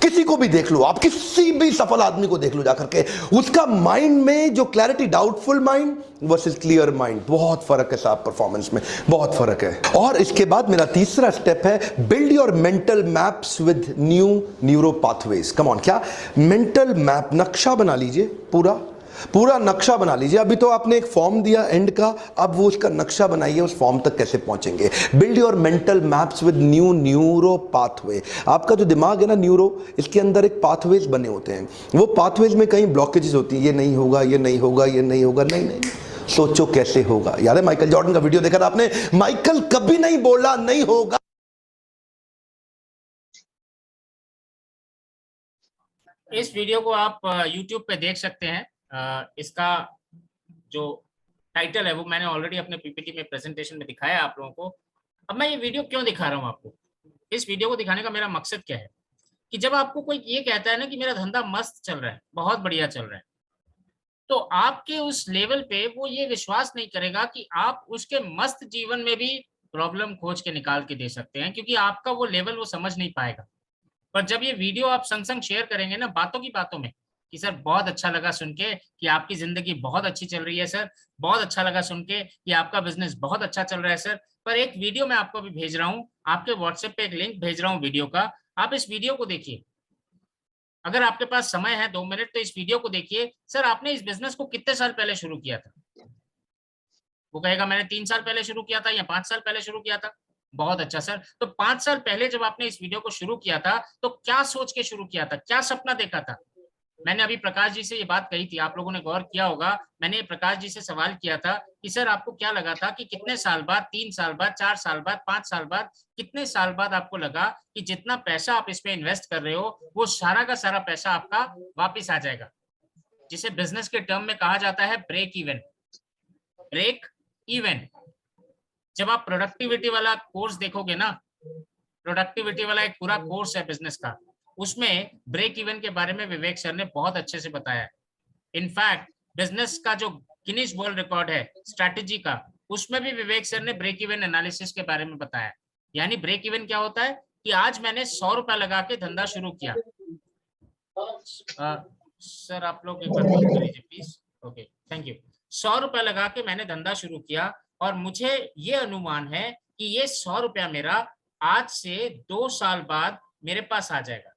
किसी को भी देख लो, आप किसी भी सफल आदमी को देख लो जाकर के, उसका माइंड में जो clarity, doubtful mind versus clear mind, बहुत फर्क है साहब, परफॉर्मेंस में बहुत फर्क है। और इसके बाद मेरा तीसरा स्टेप है build your mental maps with new neuro pathways. Come on, क्या मेंटल मैप, नक्शा बना लीजिए, पूरा नक्शा बना लीजिए। अभी तो आपने एक फॉर्म दिया एंड का, अब वो उसका नक्शा बनाइए, उस फॉर्म तक कैसे पहुंचेंगे। Build your mental maps with new neuro pathway. आपका जो दिमाग है ना न्यूरो, इसके अंदर एक पाथवेज बने होते हैं, वो पाथवेज में कहीं ब्लॉकेजेस होती है, ये नहीं होगा, ये नहीं होगा, ये नहीं होगा, नहीं, सोचो कैसे होगा। याद है माइकल जॉर्डन का वीडियो देखा था आपने? माइकल कभी नहीं बोला नहीं होगा। इस वीडियो को आप YouTube पे देख सकते हैं। इसका जो टाइटल है वो मैंने ऑलरेडी अपने पीपीटी में, प्रेजेंटेशन में दिखाया आप लोगों को। अब मैं ये वीडियो क्यों दिखा रहा हूँ आपको? इस वीडियो को दिखाने का मेरा मकसद क्या है कि जब आपको कोई ये कहता है ना कि मेरा धंधा मस्त चल रहा है, बहुत बढ़िया चल रहा है, तो आपके उस लेवल पे वो ये विश्वास नहीं करेगा कि आप उसके मस्त जीवन में भी प्रॉब्लम खोज के निकाल के दे सकते हैं, क्योंकि आपका वो लेवल वो समझ नहीं पाएगा। पर जब ये वीडियो आप संग संग शेयर करेंगे ना, बातों की बातों में, कि सर बहुत अच्छा लगा सुन के कि आपकी जिंदगी बहुत अच्छी चल रही है सर, बहुत अच्छा लगा सुन के कि आपका बिजनेस बहुत अच्छा चल रहा है सर, पर एक वीडियो मैं आपको अभी भेज रहा हूँ, आपके व्हाट्सएप पे एक लिंक भेज रहा हूँ वीडियो का, आप इस वीडियो को देखिए। अगर आपके पास समय है 2 मिनट तो इस वीडियो को देखिए। सर आपने इस बिजनेस को कितने साल पहले शुरू किया था? वो कहेगा मैंने 3 साल पहले शुरू किया था या 5 साल पहले शुरू किया था। बहुत अच्छा सर, तो 5 साल पहले जब आपने इस वीडियो को शुरू किया था तो क्या सोच के शुरू किया था, क्या सपना देखा था? मैंने अभी प्रकाश जी से ये बात कही थी, आप लोगों ने गौर किया होगा, मैंने प्रकाश जी से सवाल किया था कि सर आपको क्या लगा था कि कितने साल बाद, 3 साल बाद, 4 साल बाद, 5 साल बाद, कितने साल बाद आपको लगा कि जितना पैसा आप इसमें इन्वेस्ट कर रहे हो वो सारा का सारा पैसा आपका वापिस आ जाएगा, जिसे बिजनेस के टर्म में कहा जाता है ब्रेक इवन। Break even. जब आप प्रोडक्टिविटी वाला कोर्स देखोगे ना, प्रोडक्टिविटी वाला एक पूरा कोर्स है बिजनेस का, उसमें ब्रेक इवन के बारे में विवेक सर ने बहुत अच्छे से बताया है। इनफैक्ट बिजनेस का जो गिनीज वर्ल्ड रिकॉर्ड है स्ट्रैटेजी का, उसमें भी विवेक सर ने ब्रेक इवन एनालिसिस के बारे में बताया। यानी ब्रेक इवन क्या होता है कि आज मैंने 100 रुपया लगा के धंधा शुरू किया। सर आप लोग एक बार म्यूट कर लीजिए प्लीज। Okay, thank you. 100 रुपया लगा के मैंने धंधा शुरू किया और मुझे ये अनुमान है कि ये 100 रुपया मेरा आज से 2 साल बाद मेरे पास आ जाएगा,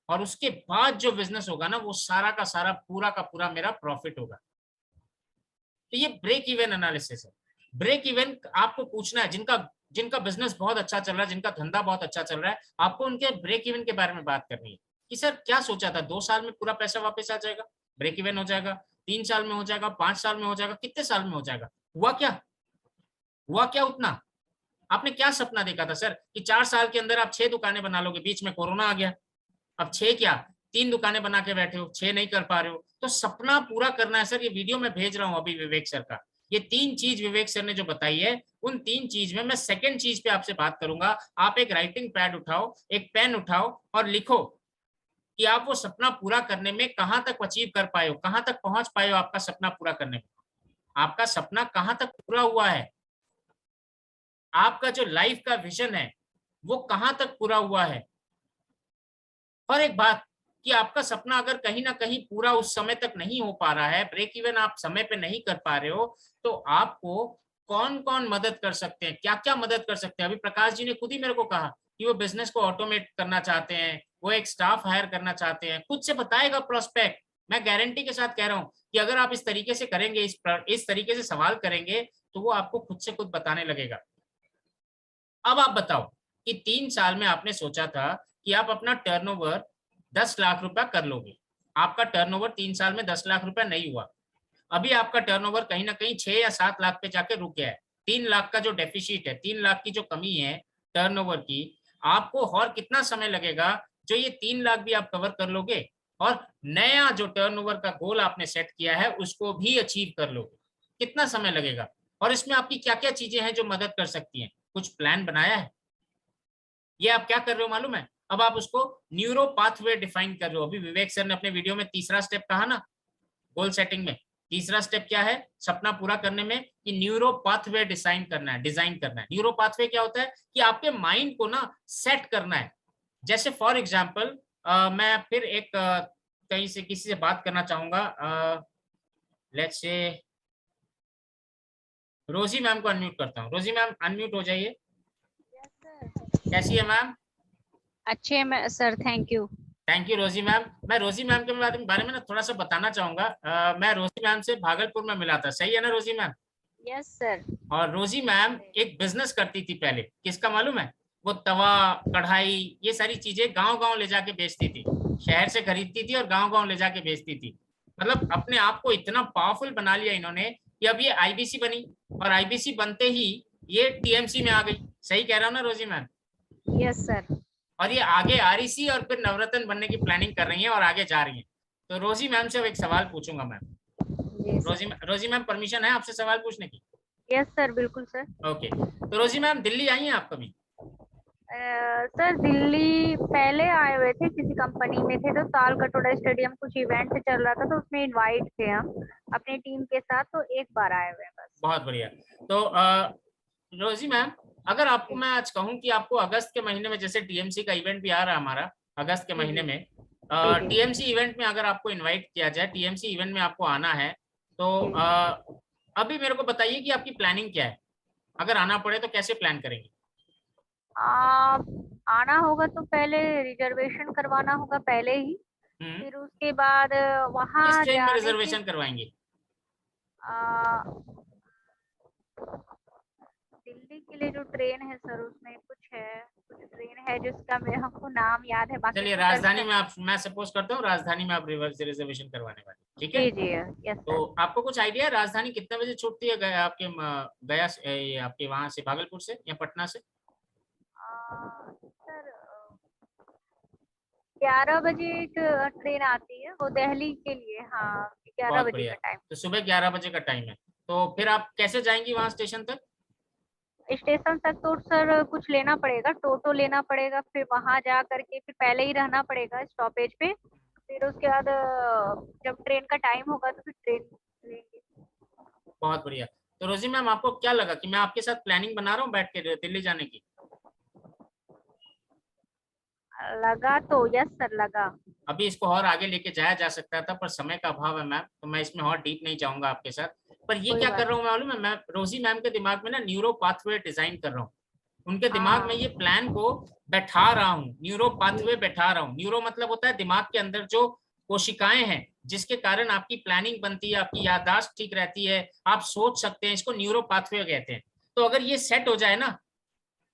और उसके बाद जो बिजनेस होगा ना वो सारा का सारा, पूरा का पूरा मेरा प्रॉफिट होगा। तो ये ब्रेक इवन एनालिसिस है। ब्रेक इवन आपको पूछना है, जिनका बिजनेस बहुत अच्छा चल रहा है, जिनका धंधा बहुत अच्छा चल रहा है, आपको उनके ब्रेक इवन के बारे में बात करनी है कि सर क्या सोचा था, 2 साल में पूरा पैसा वापस आ जाएगा, ब्रेक इवन हो जाएगा, 3 साल में हो जाएगा, 5 साल में हो जाएगा, कितने साल में हो जाएगा? हुआ क्या उतना? आपने क्या सपना देखा था सर कि 4 साल के अंदर आप 6 दुकानें बना लोगे, बीच में कोरोना आ गया, अब 6 क्या 3 दुकानें बना के बैठे हो, 6 नहीं कर पा रहे हो, तो सपना पूरा करना है सर। ये वीडियो मैं भेज रहा हूं अभी विवेक सर का, ये 3 चीज विवेक सर ने जो बताई है, उन 3 चीज में मैं सेकंड चीज पे आपसे बात करूंगा। आप एक राइटिंग पैड उठाओ, एक पेन उठाओ और लिखो कि आप वो सपना पूरा करने में कहां तक अचीव कर पाए हो, कहां तक पहुंच पाए हो आपका सपना पूरा करने में, आपका सपना कहां तक पूरा हुआ है, आपका जो लाइफ का विजन है वो कहां तक पूरा हुआ है। और एक बात कि आपका सपना अगर कहीं ना कहीं पूरा उस समय तक नहीं हो पा रहा है, ब्रेक इवन आप समय पे नहीं कर पा रहे हो, तो आपको कौन कौन मदद कर सकते हैं, क्या क्या मदद कर सकते हैं। अभी प्रकाश जी ने खुद ही मेरे को कहा कि वो बिजनेस को ऑटोमेट करना चाहते हैं, वो एक स्टाफ हायर करना चाहते हैं, खुद से बताएगा प्रोस्पेक्ट। मैं गारंटी के साथ कह रहा हूं कि अगर आप इस तरीके से करेंगे, इस तरीके से सवाल करेंगे, तो वो आपको खुद से खुद बताने लगेगा। अब आप बताओ कि 3 साल में आपने सोचा था कि आप अपना टर्नओवर 10 लाख रुपया कर लोगे, आपका टर्नओवर 3 साल में 10 लाख रुपया नहीं हुआ, अभी आपका टर्नओवर कहीं ना कहीं 6 या 7 लाख पे जाके रुक गया है। 3 लाख का जो डेफिसिट है, 3 लाख की जो कमी है टर्नओवर की, आपको और कितना समय लगेगा जो ये 3 लाख भी आप कवर कर लोगे और नया जो टर्नओवर का गोल आपने सेट किया है उसको भी अचीव कर लोगे, कितना समय लगेगा? और इसमें आपकी क्या क्या चीजें हैं जो मदद कर सकती हैं? कुछ प्लान बनाया है? ये आप क्या कर रहे हो मालूम है? अब आप उसको न्यूरो पाथवे डिफाइन कर रहे हो। अभी विवेक सर ने अपने वीडियो में तीसरा स्टेप कहा ना गोल सेटिंग में, तीसरा स्टेप क्या है सपना पूरा करने में? कि न्यूरो पाथवे डिजाइन करना है। न्यूरो पाथवे क्या होता है कि आपके माइंड को ना सेट करना है। जैसे फॉर एग्जांपल मैं फिर एक कहीं से किसी से बात करना चाहूंगा। लेट्स से रोजी मैम को अनम्यूट करता हूँ। रोजी मैम अनम्यूट हो जाइए। कैसी है मैम? अच्छे हैं sir, thank you. Thank you रोजी मैम। मैं रोजी मैम के बारे में ना थोड़ा सा बताना चाहूंगा। मैं रोजी मैम से भागलपुर में मिला था, सही है ना रोजी मैम? Yes sir. और रोजी मैम एक बिजनेस करती थी पहले, किसका मालूम है? वो तवा, कढ़ाई, ये सारी चीजें गांव-गांव ले जाके बेचती थी। शहर से खरीदती थी और गांव-गांव ले जाके बेचती थी। मतलब अपने आप को इतना पावरफुल बना लिया इन्होंने कि अब ये आईबीसी बनी, और आईबीसी बनते ही ये टीएमसी में आ गई। सही कह रहा हूँ ना रोजी मैम? Yes sir. और ये आगे आरईसी और फिर नवरत्न बनने की प्लानिंग कर रही हैं और आगे जा रही हैं। तो रोजी मैम से अब एक सवाल पूछूंगा मैम। रोजी मैम परमिशन है आपसे सवाल पूछने की? यस सर, बिल्कुल सर। ओके, तो रोजी मैम दिल्ली आई हैं आप कभी? सर दिल्ली पहले आए हुए थे, किसी कंपनी में थे, तो ताल कटोरा स्टेडियम कुछ इवेंट चल रहा था, तो उसमें इनवाइट थे हम अपनी टीम के साथ, तो एक बार आए हुए हैं बस। बहुत बढ़िया। तो रोजी मैम, अगर आपको मैं आज कहूँ कि आपको अगस्त के महीने में, जैसे टीएमसी का इवेंट भी आ रहा है हमारा अगस्त के महीने में, टीएमसी इवेंट में अगर आपको इनवाइट किया जाए, टीएमसी इवेंट में आपको आना है, तो अभी मेरे को बताइए कि आपकी प्लानिंग क्या है? अगर आना पड़े तो कैसे प्लान करेंगे? आना होगा तो पहले रिजर्वेशन करवाना होगा पहले ही, फिर उसके बाद वहाँ किस ट्रेन में जाने रिजर्वेशन करवाएंगे? दिल्ली के लिए जो ट्रेन है सर, उसमें कुछ ट्रेन है जिसका हमको नाम याद है, बाकी चलिए राजधानी में आप, मैं सपोज करता हूँ राजधानी में आप रिजर्वेशन करवाने वाले, ठीक है? जी यस तो सर। आपको कुछ आइडिया है राजधानी कितने बजे छूटती है गया आपके गया से, आपके वहां से भागलपुर से या पटना से? सर 11 बजे एक ट्रेन आती है, वो दिल्ली के लिए। हाँ 11 बहुत बजे बढ़िया। का टाइम। तो सुबह 11 बजे का टाइम है, तो फिर आप कैसे जाएंगी वहां स्टेशन तक? स्टेशन तक तो सर कुछ लेना पड़ेगा, टोटो लेना पड़ेगा, फिर वहां जा करके फिर पहले ही रहना पड़ेगा स्टॉपेज पे, फिर उसके बाद जब ट्रेन का टाइम होगा तो फिर ट्रेन लेंगे। बहुत बढ़िया। तो रोजी मैम, आपको क्या लगा कि मैं आपके साथ प्लानिंग बना रहा हूँ बैठ के दिल्ली जाने की? लगा तो यस सर, लगा। अभी इसको और आगे लेके जाया जा सकता था, पर समय का अभाव है मैम, तो मैं इसमें और डीप नहीं जाऊंगा आपके साथ। पर ये क्या कर रहा हूँ मालूम है, मैं रोजी मैम के दिमाग में ना न्यूरो पाथवे डिजाइन कर रहा हूँ। उनके दिमाग में ये प्लान को बैठा रहा हूँ, न्यूरो पाथवे बैठा रहा हूँ। न्यूरो मतलब होता है दिमाग के अंदर जो कोशिकाएं हैं जिसके कारण आपकी प्लानिंग बनती है, आपकी याददाश्त ठीक रहती है, आप सोच सकते हैं, इसको न्यूरो पाथवे कहते हैं। तो अगर ये सेट हो जाए ना,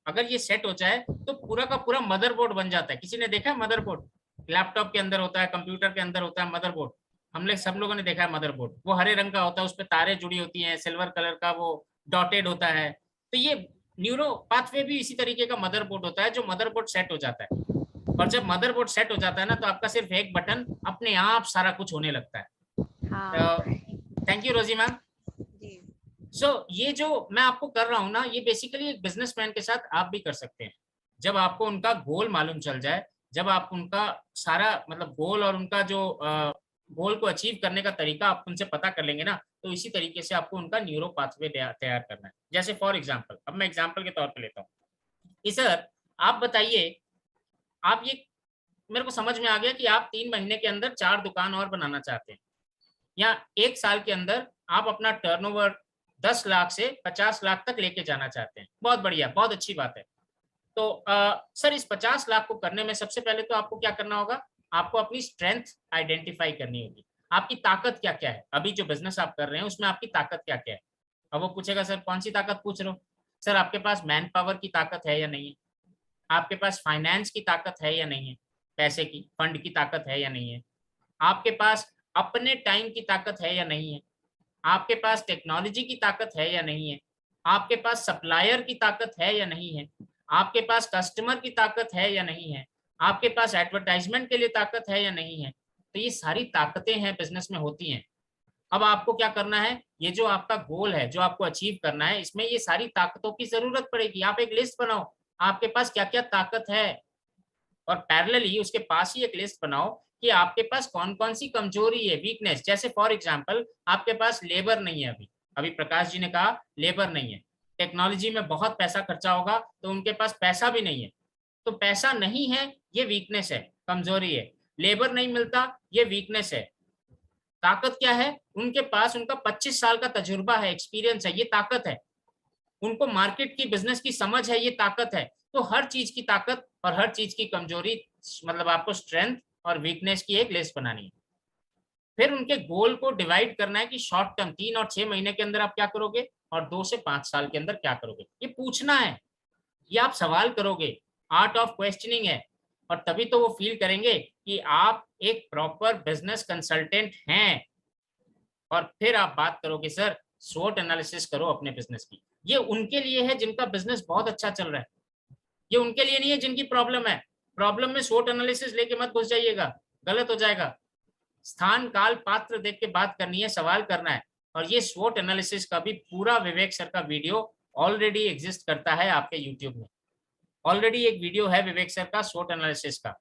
अगर ये सेट हो जाए तो पूरा का पूरा मदरबोर्ड बन जाता है। किसी ने देखा है मदरबोर्ड? लैपटॉप के अंदर होता है, कंप्यूटर के अंदर होता है मदरबोर्ड। हम लोग सब लोगों ने देखा है मदरबोर्ड। वो हरे रंग का होता है, उस पर तारे जुड़ी होती हैं, सिल्वर कलर का वो डॉटेड होता है। तो ये न्यूरो पाथवे भी इसी तरीके का मदरबोर्ड होता है, जो मदरबोर्ड सेट हो जाता है। और जब मदरबोर्ड सेट हो जाता है ना, तो आपका सिर्फ एक बटन, अपने आप सारा कुछ होने लगता है। थैंक यू रोजी मैम। सो ये जो मैं आपको कर रहा हूँ ना, ये बेसिकली एक बिजनेसमैन के साथ आप भी कर सकते हैं। जब आपको उनका गोल मालूम चल जाए, जब आप उनका सारा मतलब गोल और उनका जो गोल को अचीव करने का तरीका आप उनसे पता कर लेंगे ना, तो इसी तरीके से आपको उनका न्यूरो पाथवे तैयार करना है। जैसे फॉर एग्जाम्पल, अब मैं एग्जाम्पल के तौर पर लेता हूँ कि सर आप बताइए, आप ये मेरे को समझ में आ गया कि आप 3 महीने के अंदर 4 दुकान और बनाना चाहते हैं, या 1 साल के अंदर आप अपना टर्नओवर 10 लाख से 50 लाख तक लेके जाना चाहते हैं। बहुत बढ़िया, बहुत अच्छी बात है। तो सर इस 50 लाख को करने में सबसे पहले तो आपको क्या करना होगा? आपको अपनी स्ट्रेंथ आइडेंटिफाई करनी होगी। आपकी ताकत क्या क्या है? अभी जो बिजनेस आप कर रहे हैं उसमें आपकी ताकत क्या क्या है? अब वो पूछेगा सर कौन सी ताकत पूछ रहे हो? सर आपके पास मैन पावर की ताकत है या नहीं है? आपके पास फाइनेंस की ताकत है या नहीं है? पैसे की, फंड की ताकत है या नहीं है? आपके पास अपने टाइम की ताकत है या नहीं है? आपके पास टेक्नोलॉजी की ताकत है या नहीं है? आपके पास सप्लायर की ताकत है या नहीं है? आपके पास कस्टमर की ताकत है या नहीं है? आपके पास एडवर्टाइजमेंट के लिए ताकत है या नहीं है? तो ये सारी ताकतें हैं बिजनेस में होती हैं। अब आपको क्या करना है, ये जो आपका गोल है जो आपको अचीव करना है, इसमें ये सारी ताकतों की जरूरत पड़ेगी। आप एक लिस्ट बनाओ आपके पास क्या क्या ताकत है, और पैरेलली उसके पास ही एक लिस्ट बनाओ कि आपके पास कौन कौन सी कमजोरी है, वीकनेस। जैसे फॉर एग्जांपल आपके पास लेबर नहीं है, अभी प्रकाश जी ने कहा लेबर नहीं है, टेक्नोलॉजी में बहुत पैसा खर्चा होगा तो उनके पास पैसा भी नहीं है। तो पैसा नहीं है ये वीकनेस है, कमजोरी है। लेबर नहीं मिलता, ये वीकनेस है। ताकत क्या है? उनके पास उनका 25 साल का तजुर्बा है, एक्सपीरियंस है, ये ताकत है। उनको मार्केट की, बिजनेस की समझ है, ये ताकत है। तो हर चीज की ताकत और हर चीज की कमजोरी, मतलब आपको स्ट्रेंथ और वीकनेस की एक लिस्ट बनानी है। फिर उनके गोल को डिवाइड करना है कि शॉर्ट टर्म 3 और 6 महीने के अंदर आप क्या करोगे और 2 से 5 साल के अंदर क्या करोगे। ये पूछना है, ये आप सवाल करोगे, आर्ट ऑफ क्वेश्चनिंग है। और तभी तो वो फील करेंगे कि आप एक प्रॉपर बिजनेस कंसल्टेंट हैं। और फिर आप बात करोगे सर स्वॉट एनालिसिस करो अपने बिजनेस की। ये उनके लिए है जिनका बिजनेस बहुत अच्छा चल रहा है, ये उनके लिए नहीं है जिनकी प्रॉब्लम है। प्रॉब्लम में स्वॉट एनालिसिस लेके मत घुस जाइएगा, गलत हो जाएगा। स्थान काल पात्र देख के बात करनी है, सवाल करना है। और ये स्वॉट एनालिसिस का भी पूरा विवेक सर का वीडियो ऑलरेडी एग्जिस्ट करता है आपके यूट्यूब में। ऑलरेडी एक वीडियो है विवेक सर का स्वॉट एनालिसिस का।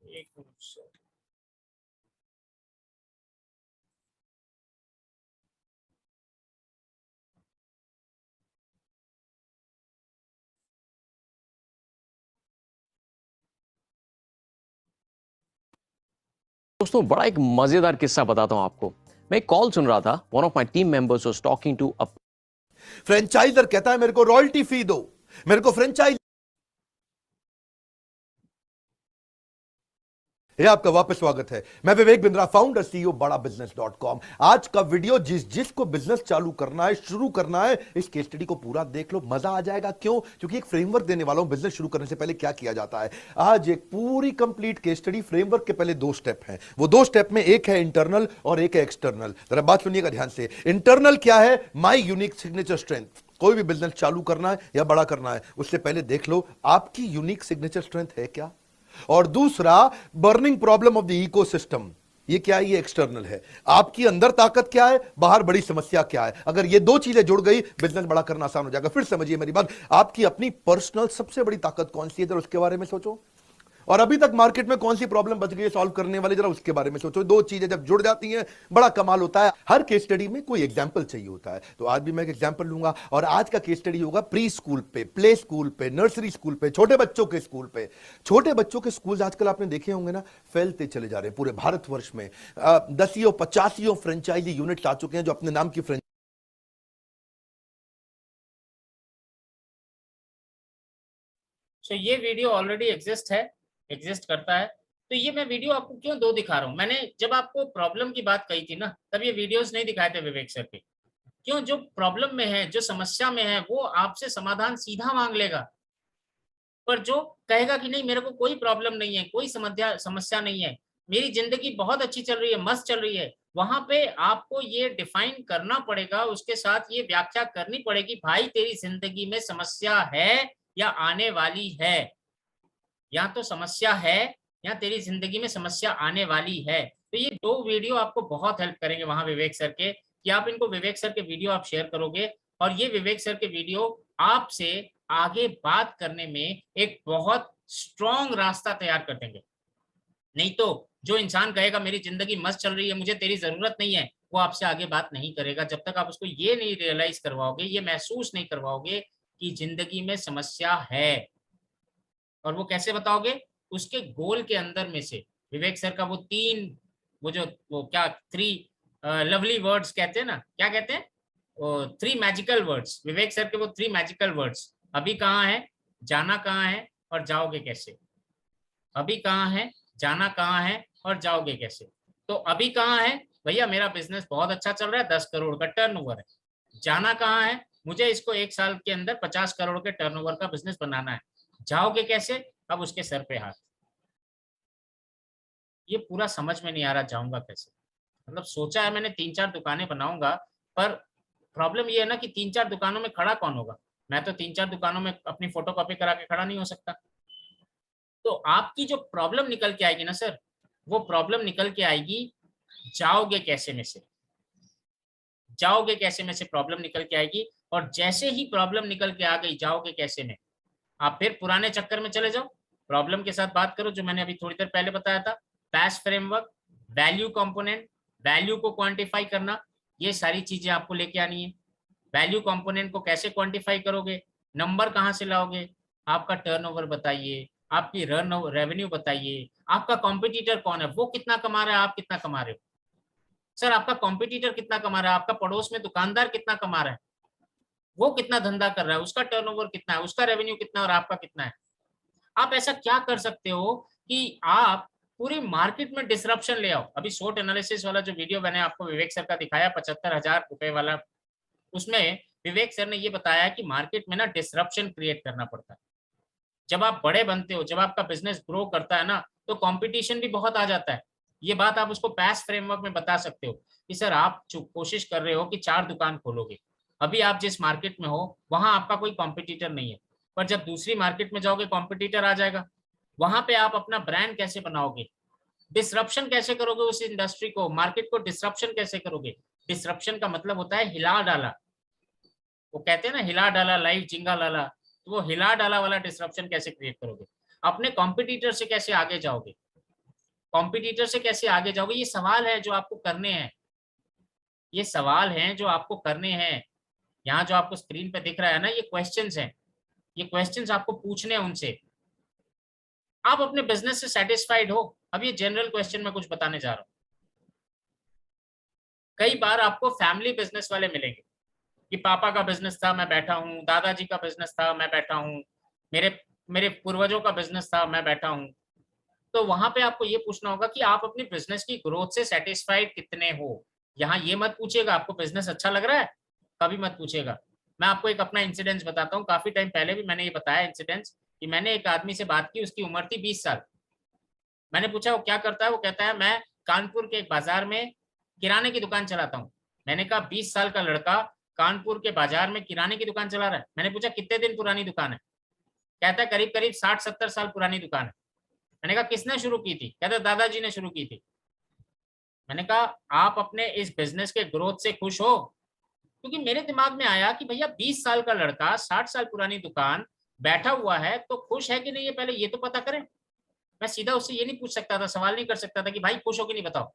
एक मिनट सर। दोस्तों बड़ा एक मजेदार किस्सा बताता हूं आपको। मैं एक कॉल सुन रहा था, one of my team members was talking to a franchisor कहता है मेरे को रॉयल्टी फी दो, मेरे को फ्रेंचाइज। ये आपका वापस स्वागत है। मैं विवेक बिंद्रा, फाउंडर सीईओ बड़ा बिजनेस.com। आज का वीडियो जिसको बिजनेस चालू करना है, शुरू करना है, इस केस स्टडी को पूरा देख लो, मजा आ जाएगा। क्यों? क्योंकि एक फ्रेमवर्क देने वाला हूं बिजनेस शुरू करने से पहले क्या किया जाता है। आज एक पूरी कंप्लीट केस स्टडी। फ्रेमवर्क के पहले 2 स्टेप हैं। वो 2 स्टेप में एक है इंटरनल और एक है एक्सटर्नल। जरा बात सुनिएगा ध्यान से। इंटरनल क्या है? माई यूनिक सिग्नेचर स्ट्रेंथ। कोई भी बिजनेस चालू करना है या बड़ा करना है, उससे पहले देख लो आपकी यूनिक सिग्नेचर स्ट्रेंथ है क्या। और दूसरा, burning problem of the ecosystem. ये क्या है? ये एक्सटर्नल है। आपकी अंदर ताकत क्या है, बाहर बड़ी समस्या क्या है। अगर ये 2 चीजें जुड़ गई, बिजनेस बड़ा करना आसान हो जाएगा। फिर समझिए मेरी बात, आपकी अपनी पर्सनल सबसे बड़ी ताकत कौन सी है, जरा उसके बारे में सोचो। और अभी तक मार्केट में कौन सी प्रॉब्लम बच गई है सॉल्व करने वाली, जरा उसके बारे में सोचो। 2 चीजें जब जुड़ जाती हैं, बड़ा कमाल होता है। हर केस स्टडी में कोई एग्जाम्पल चाहिए होता है, तो आज भी मैं एक एग्जाम्पल लूंगा। और आज का केस स्टडी होगा प्री स्कूल पे, प्ले स्कूल पे, नर्सरी स्कूल पे, छोटे बच्चों के स्कूल पे। छोटे बच्चों के स्कूल आजकल आपने देखे होंगे ना, फैलते चले जा रहे हैं पूरे भारतवर्ष में। 10 85 फ्रेंचाइजी यूनिट आ चुके हैं जो अपने नाम की फ्रेंचाइजी। ये वीडियो ऑलरेडी एग्जिस्ट करता है। तो ये मैं वीडियो आपको क्यों 2 दिखा रहा हूं। मैंने जब आपको प्रॉब्लम की बात कही थी ना, तब ये वीडियोस नहीं दिखाए थे विवेक सर के। क्यों? जो प्रॉब्लम में है, जो समस्या में है, वो आपसे समाधान सीधा मांग लेगा। पर जो कहेगा कि नहीं मेरे को कोई प्रॉब्लम नहीं है, कोई समस्या नहीं है, मेरी जिंदगी बहुत अच्छी चल रही है, मस्त चल रही है, वहां पे आपको ये डिफाइन करना पड़ेगा, उसके साथ ये व्याख्या करनी पड़ेगी, भाई तेरी जिंदगी में समस्या है या आने वाली है। या तो समस्या है या तेरी जिंदगी में समस्या आने वाली है। तो ये 2 वीडियो आपको बहुत हेल्प करेंगे वहां विवेक सर के, कि आप इनको विवेक सर के वीडियो आप शेयर करोगे और ये विवेक सर के वीडियो आपसे आगे बात करने में एक बहुत स्ट्रॉन्ग रास्ता तैयार कर देंगे। नहीं तो जो इंसान कहेगा मेरी जिंदगी मस्त चल रही है, मुझे तेरी जरूरत नहीं है, वो आपसे आगे बात नहीं करेगा जब तक आप उसको ये नहीं रियलाइज करवाओगे, ये महसूस नहीं करवाओगे कि जिंदगी में समस्या है। और वो कैसे बताओगे? उसके गोल के अंदर में से विवेक सर का वो 3, वो क्या 3 लवली वर्ड्स कहते हैं ना, क्या कहते हैं, 3 मैजिकल वर्ड्स। विवेक सर के वो 3 मैजिकल वर्ड्स, अभी कहाँ है, जाना कहाँ है और जाओगे कैसे। अभी कहाँ है, जाना कहाँ है और जाओगे कैसे। तो अभी कहाँ है, भैया मेरा बिजनेस बहुत अच्छा चल रहा है, 10 करोड़ का टर्नओवर है। जाना कहाँ है, मुझे इसको 1 साल के अंदर 50 करोड़ के टर्नओवर का बिजनेस बनाना है। जाओगे कैसे? अब उसके सर पे हाथ। ये पूरा समझ में नहीं आ रहा जाऊंगा कैसे। मतलब सोचा है मैंने 3-4 दुकानें बनाऊंगा, पर प्रॉब्लम ये है ना कि 3-4 दुकानों में खड़ा कौन होगा? मैं तो 3-4 दुकानों में अपनी फोटोकॉपी करा के खड़ा नहीं हो सकता। तो आपकी जो प्रॉब्लम निकल के आएगी ना सर, वो प्रॉब्लम निकल के आएगी जाओगे कैसे में से। जाओगे कैसे में से प्रॉब्लम निकल के आएगी, और जैसे ही प्रॉब्लम निकल के आ गई जाओगे कैसे में, आप फिर पुराने चक्कर में चले जाओ। प्रॉब्लम के साथ बात करो, जो मैंने अभी थोड़ी देर पहले बताया था, पैस फ्रेमवर्क, वैल्यू कंपोनेंट, वैल्यू को क्वांटिफाई करना, ये सारी चीजें आपको लेके आनी है। वैल्यू कंपोनेंट को कैसे क्वांटिफाई करोगे, नंबर कहाँ से लाओगे, आपका टर्नओवर बताइए, आपकी रन रेवेन्यू बताइए, आपका कॉम्पिटिटर कौन है, वो कितना कमा रहा है, आप कितना कमा रहे हो। सर आपका कॉम्पिटिटर कितना कमा रहा है, आपका पड़ोस में दुकानदार कितना कमा रहा है, वो कितना धंधा कर रहा है, उसका टर्नओवर कितना है, उसका रेवेन्यू कितना है और आपका कितना है। आप ऐसा क्या कर सकते हो कि आप पूरी मार्केट में डिसरप्शन ले आओ। अभी शॉर्ट एनालिसिस वाला जो वीडियो मैंने आपको विवेक सर का दिखाया 75,000 रुपए वाला, उसमें विवेक सर ने ये बताया कि मार्केट में ना डिसरप्शन क्रिएट करना पड़ता है। जब आप बड़े बनते हो, जब आपका बिजनेस ग्रो करता है ना, तो कंपटीशन भी बहुत आ जाता है। ये बात आप उसको पैस फ्रेमवर्क में बता सकते हो कि सर आप कोशिश कर रहे हो कि 4 दुकान खोलोगे, अभी आप जिस मार्केट में हो वहां आपका कोई कॉम्पिटिटर नहीं है, पर जब दूसरी मार्केट में जाओगे कॉम्पिटिटर आ जाएगा, वहां पे आप अपना ब्रांड कैसे बनाओगे, डिसरप्शन कैसे करोगे उस इंडस्ट्री को, मार्केट को डिसरप्शन कैसे करोगे। डिसरप्शन का मतलब होता है हिला डाला, वो कहते हैं ना हिला डाला लाइव जिंगा लाला, तो वो हिला डाला वाला डिसरप्शन कैसे क्रिएट करोगे, अपने कॉम्पिटिटर से कैसे आगे जाओगे, कॉम्पिटिटर से कैसे आगे जाओगे, ये सवाल है जो आपको करने हैं, ये सवाल हैं जो आपको करने हैं। यहाँ जो आपको स्क्रीन पे दिख रहा है ना, ये क्वेश्चंस हैं, ये क्वेश्चंस आपको पूछने हैं उनसे। आप अपने बिजनेस से सेटिस्फाइड हो? अब ये जनरल क्वेश्चन मैं कुछ बताने जा रहा हूँ। कई बार आपको फैमिली बिजनेस वाले मिलेंगे कि पापा का बिजनेस था मैं बैठा हूँ, दादाजी का बिजनेस था मैं बैठा हूँ, मेरे मेरे पूर्वजों का बिजनेस था मैं बैठा हूँ। तो वहां पे आपको ये पूछना होगा कि आप अपनी बिजनेस की ग्रोथ से सेटिस्फाइड कितने हो। यहाँ ये मत पूछेगा आपको बिजनेस अच्छा लग रहा है, कभी मत पूछेगा। मैं आपको एक अपना इंसिडेंस बताता हूँ, काफी टाइम पहले भी मैंने ये बताया इंसिडेंस, कि मैंने एक आदमी से बात की, उसकी उम्र थी 20 साल। मैंने पूछा वो क्या करता है, वो कहता है मैं कानपुर के एक बाजार में किराने की दुकान चलाता हूँ। मैंने कहा 20 साल का लड़का कानपुर के बाजार में किराने की दुकान चला रहा है। मैंने पूछा कितने दिन पुरानी दुकान है, कहता है करीब करीब 60-70 साल पुरानी दुकान है। मैंने कहा किसने शुरू की थी, कहता दादाजी ने शुरू की थी। मैंने कहा आप अपने इस बिजनेस के ग्रोथ से खुश हो? क्योंकि मेरे दिमाग में आया कि भैया 20 साल का लड़का 60 साल पुरानी दुकान बैठा हुआ है, तो खुश है कि नहीं, ये पहले ये तो पता करें। मैं सीधा उससे ये नहीं पूछ सकता था, सवाल नहीं कर सकता था कि भाई खुश हो कि नहीं बताओ।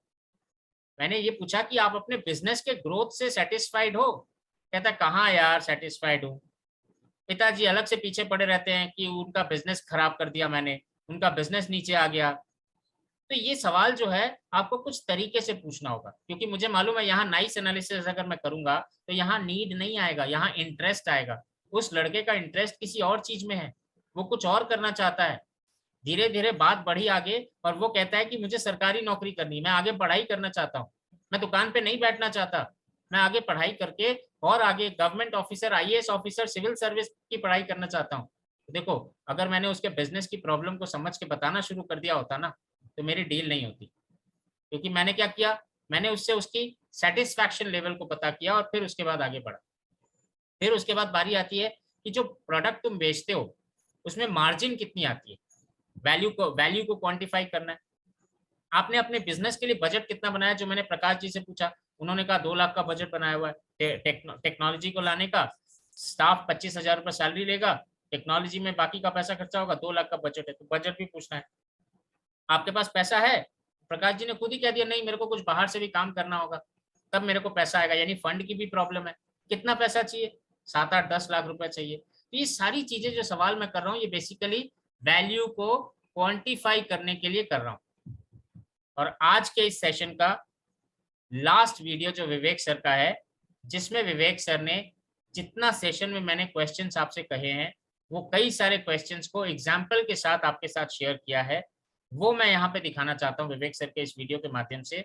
मैंने ये पूछा कि आप अपने बिजनेस के ग्रोथ से सेटिस्फाइड हो? कहता कहाँ यार सेटिस्फाइड हूँ, पिताजी अलग से पीछे पड़े रहते हैं कि उनका बिजनेस खराब कर दिया मैंने, उनका बिजनेस नीचे आ गया। तो ये सवाल जो है आपको कुछ तरीके से पूछना होगा, क्योंकि मुझे मालूम है यहाँ नाइस एनालिसिस अगर मैं करूंगा तो यहाँ नीड नहीं आएगा, यहाँ इंटरेस्ट आएगा। उस लड़के का इंटरेस्ट किसी और चीज में है, वो कुछ और करना चाहता है। धीरे धीरे बात बढ़ी आगे और वो कहता है कि मुझे सरकारी नौकरी करनी, मैं आगे पढ़ाई करना चाहता हूँ, मैं दुकान पे नहीं बैठना चाहता, मैं आगे पढ़ाई करके और आगे government officer, IAS officer, civil service की पढ़ाई करना चाहता हूँ। देखो अगर मैंने उसके बिजनेस की प्रॉब्लम को समझ के बताना शुरू कर दिया होता ना, तो मेरी डील नहीं होती। क्योंकि मैंने क्या किया, मैंने उससे उसकी सेटिस्फैक्शन लेवल को पता किया और फिर उसके बाद आगे बढ़ा। फिर उसके बाद बारी आती है कि जो प्रोडक्ट तुम बेचते हो उसमें मार्जिन कितनी आती है, वैल्यू को क्वांटिफाई करना है। आपने अपने बिजनेस के लिए बजट कितना बनाया, जो मैंने प्रकाश जी से पूछा, उन्होंने कहा 2 लाख का बजट बनाया हुआ है टेक्नोलॉजी को लाने का, स्टाफ 25,000 रुपये सैलरी लेगा, टेक्नोलॉजी में बाकी का पैसा खर्चा होगा, 2 लाख का बजट है। तो बजट भी पूछना है, आपके पास पैसा है? प्रकाश जी ने खुद ही कह दिया नहीं मेरे को कुछ बाहर से भी काम करना होगा तब मेरे को पैसा आएगा, यानी फंड की भी प्रॉब्लम है। कितना पैसा चाहिए? 7-8-10 लाख रुपए चाहिए। तो ये सारी चीजें जो सवाल मैं कर रहा हूँ ये बेसिकली वैल्यू को क्वांटिफाई करने के लिए कर रहा हूँ। और आज के इस सेशन का लास्ट वीडियो जो विवेक सर का है, जिसमें विवेक सर ने जितना सेशन में मैंने क्वेश्चंस आपसे कहे हैं वो कई सारे क्वेश्चंस को एग्जाम्पल के साथ आपके साथ शेयर किया है, वो मैं यहाँ पे दिखाना चाहता हूँ विवेक सर के इस वीडियो के माध्यम से।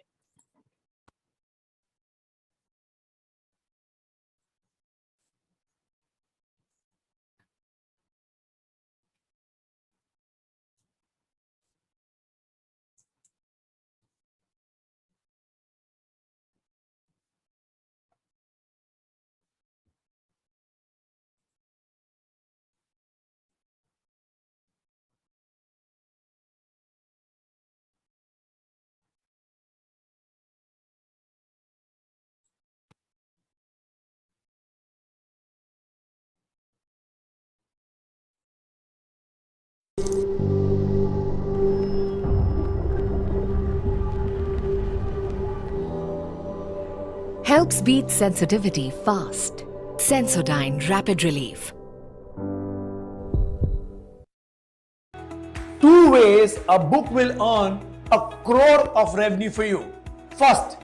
helps beat sensitivity fast. Sensodyne Rapid Relief. 2 ways a book will earn a crore of revenue for you. First,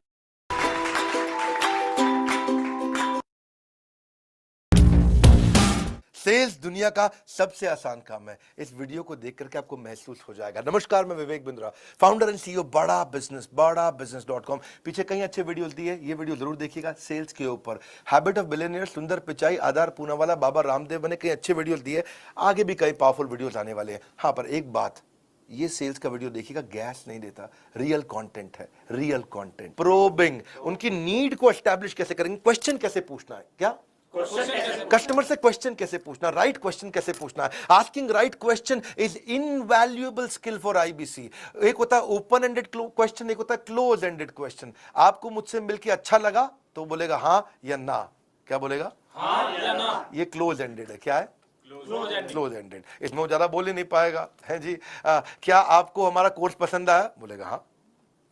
sales दुनिया का सबसे आसान काम है। इस वीडियो को देख करके आपको महसूस हो जाएगा। नमस्कार, मैं Vivek Bindra, founder and CEO बड़ा बिजनेस.com। पीछे कई अच्छे वीडियोस दिए, ये वीडियो जरूर देखिएगा सेल्स के ऊपर। हैबिट ऑफ बिलियनियर, सुंदर पिचाई, आधार पूनावाला, बाबा रामदेव ने कई अच्छे वीडियोस दिए, आगे भी कई पावरफुल वीडियोस आने वाले हैं। हाँ, पर एक बात, ये सेल्स का वीडियो देखिएगा, गैस नहीं देता, रियल कंटेंट है, रियल कंटेंट। प्रोबिंग, उनकी नीड को एस्टैब्लिश कैसे करेंगे, क्वेश्चन कैसे पूछना है, क्या कस्टमर से क्वेश्चन कैसे पूछना, राइट क्वेश्चन कैसे पूछना है। Asking right question is invaluable skill for IBC. एक होता है ओपन एंडेड क्वेश्चन, एक होता है क्लोज एंडेड क्वेश्चन। आपको मुझसे मिलके अच्छा लगा तो बोलेगा हाँ या ना। क्या बोलेगा? हाँ या ना। ये क्लोज एंडेड है। क्या है? Close ended. इसमें वो ज्यादा बोल ही नहीं पाएगा, है जी। क्या आपको हमारा कोर्स पसंद आया? बोलेगा हाँ।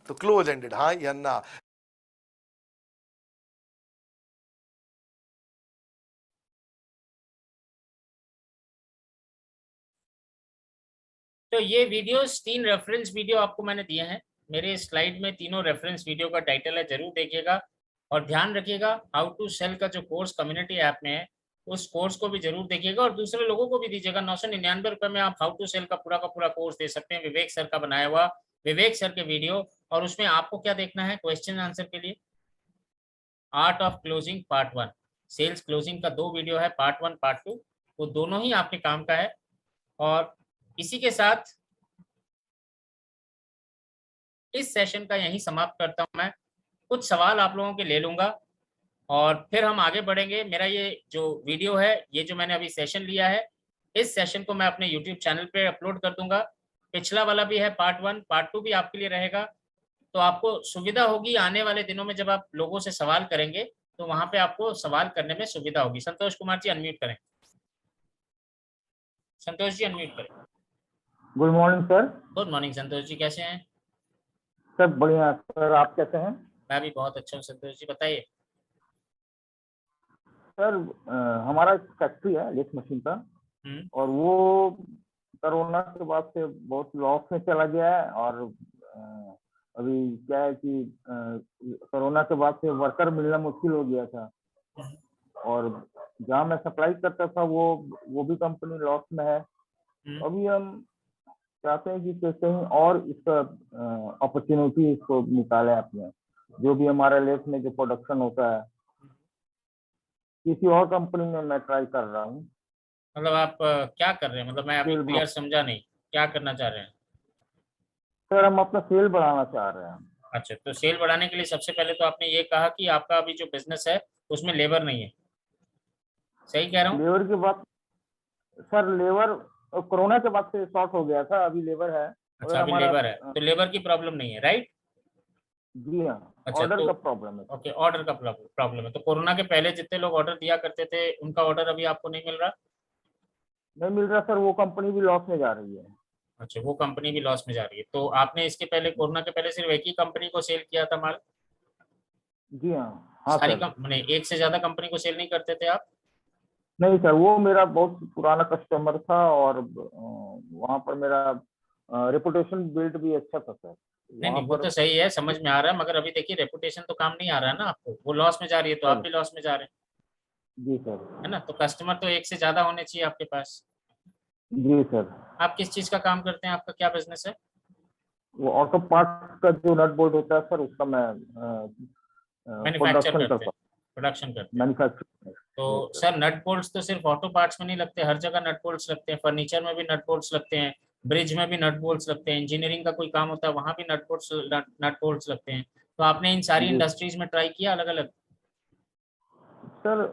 तो क्लोज एंडेड, हाँ या ना। तो ये वीडियोस 3 रेफरेंस वीडियो आपको मैंने दिए हैं। मेरे स्लाइड में तीनों रेफरेंस वीडियो का टाइटल है, जरूर देखिएगा। और ध्यान रखिएगा, हाउ टू सेल का जो कोर्स कम्युनिटी ऐप में है, उस कोर्स को भी जरूर देखिएगा और दूसरे लोगों को भी दीजिएगा। 999 रुपए में आप हाउ टू सेल का पूरा कोर्स दे सकते हैं, विवेक सर का बनाया हुआ, विवेक सर के वीडियो। और उसमें आपको क्या देखना है, क्वेश्चन आंसर के लिए art of closing part 1, sales closing का 2 वीडियो है, पार्ट 1 पार्ट 2, वो दोनों ही आपके काम का है। और इसी के साथ इस सेशन का यहीं समाप्त करता हूं। मैं कुछ सवाल आप लोगों के ले लूंगा और फिर हम आगे बढ़ेंगे। मेरा ये जो वीडियो है, ये जो मैंने अभी सेशन लिया है, इस सेशन को मैं अपने यूट्यूब चैनल पे अपलोड कर दूंगा। पिछला वाला भी है, पार्ट 1 पार्ट 2 भी आपके लिए रहेगा। तो आपको सुविधा होगी आने वाले दिनों में, जब आप लोगों से सवाल करेंगे तो वहां पे आपको सवाल करने में सुविधा होगी। संतोष कुमार जी अनम्यूट करें। संतोष जी अनम्यूट करें। Good morning sir. Good morning Santosh ji, कैसे हैं? सब बढ़िया सर, आप कैसे हैं? मैं भी बहुत अच्छा हूँ संतोष जी, बताइए। सर हमारा फैक्ट्री है लेथ मशीन का, और वो कोरोना के बाद से बहुत लॉस में चला गया है। और अभी क्या है कि कोरोना के बाद से वर्कर मिलना मुश्किल हो गया था, और जहाँ मैं सप्लाई करता था वो भी कंपनी लॉस में है। अभी हम चाहते हैं कि कहीं और इसका अपॉर्चुनिटी इसको निकाले अपने, जो भी हमारे लेथ में जो प्रोडक्शन होता है, किसी और कंपनी में मैं ट्राई कर रहा हूँ। मतलब आप क्या कर रहे हैं, मतलब मैं अभी क्लियर समझा नहीं, क्या करना चाह रहे हैं? सर हम अपना सेल बढ़ाना चाह रहे हैं। अच्छा, तो सेल बढ़ाने के लिए सबसे पहले तो आपने ये कहा कि आपका अभी जो बिजनेस है उसमें लेबर नहीं है, सही कह रहा हूँ? लेबर की बात सर, लेबर कोरोना के बाद से शॉर्ट हो गया था, अभी लेबर है। अच्छा, अभी लेबर है, तो लेबर की प्रॉब्लम नहीं है, राइट? जी हाँ, अच्छा, ऑर्डर का प्रॉब्लम है। ओके, ऑर्डर का प्रॉब्लम है। तो कोरोना के पहले जितने लोग ऑर्डर दिया करते थे, उनका ऑर्डर अभी आपको नहीं मिल रहा? नहीं मिल रहा सर, वो कंपनी भी लॉस में जा रही है। अच्छा, वो कंपनी भी लॉस में जा रही है। तो आपने इसके पहले, कोरोना के पहले सिर्फ एक ही कंपनी को सेल किया था माल? जी हाँ सारी सर। कंपनी, एक से ज्यादा कंपनी को सेल नहीं करते थे आप? नहीं सर, वो मेरा बहुत पुराना कस्टमर था, और वहाँ पर मेरा रेपुटेशन बिल्ड भी अच्छा था सर। नहीं, वो तो सही है, समझ में आ रहा है, मगर अभी देखिए रेपुटेशन तो काम नहीं आ रहा है ना आपको, वो लॉस में जा रही है, तो आप भी लॉस में जा रहे हैं। जी सर। है ना? तो कस्टमर तो एक से ज्यादा होने चाहिए आपके पास। जी सर। आप किस चीज का काम करते हैं, आपका क्या बिजनेस है? वो ऑटो पार्ट का जो नट बोल्ट होता है सर, उसका मैं मैन्युफैक्चर करते हैं, प्रोडक्शन करते हैं। मैन्युफैक्चर। तो सर नट बोल्ट्स तो सिर्फ ऑटो पार्ट्स में नहीं लगते, हर जगह नट बोल्ट्स लगते हैं। फर्नीचर में भी नट बोल्ट्स लगते हैं, ब्रिज में भी नट बोल्ट्स लगते हैं, इंजीनियरिंग का कोई काम होता है वहां भी नट बोल्ट्स लगते हैं। तो आपने इन सारी इंडस्ट्रीज में ट्राई किया अलग अलग? सर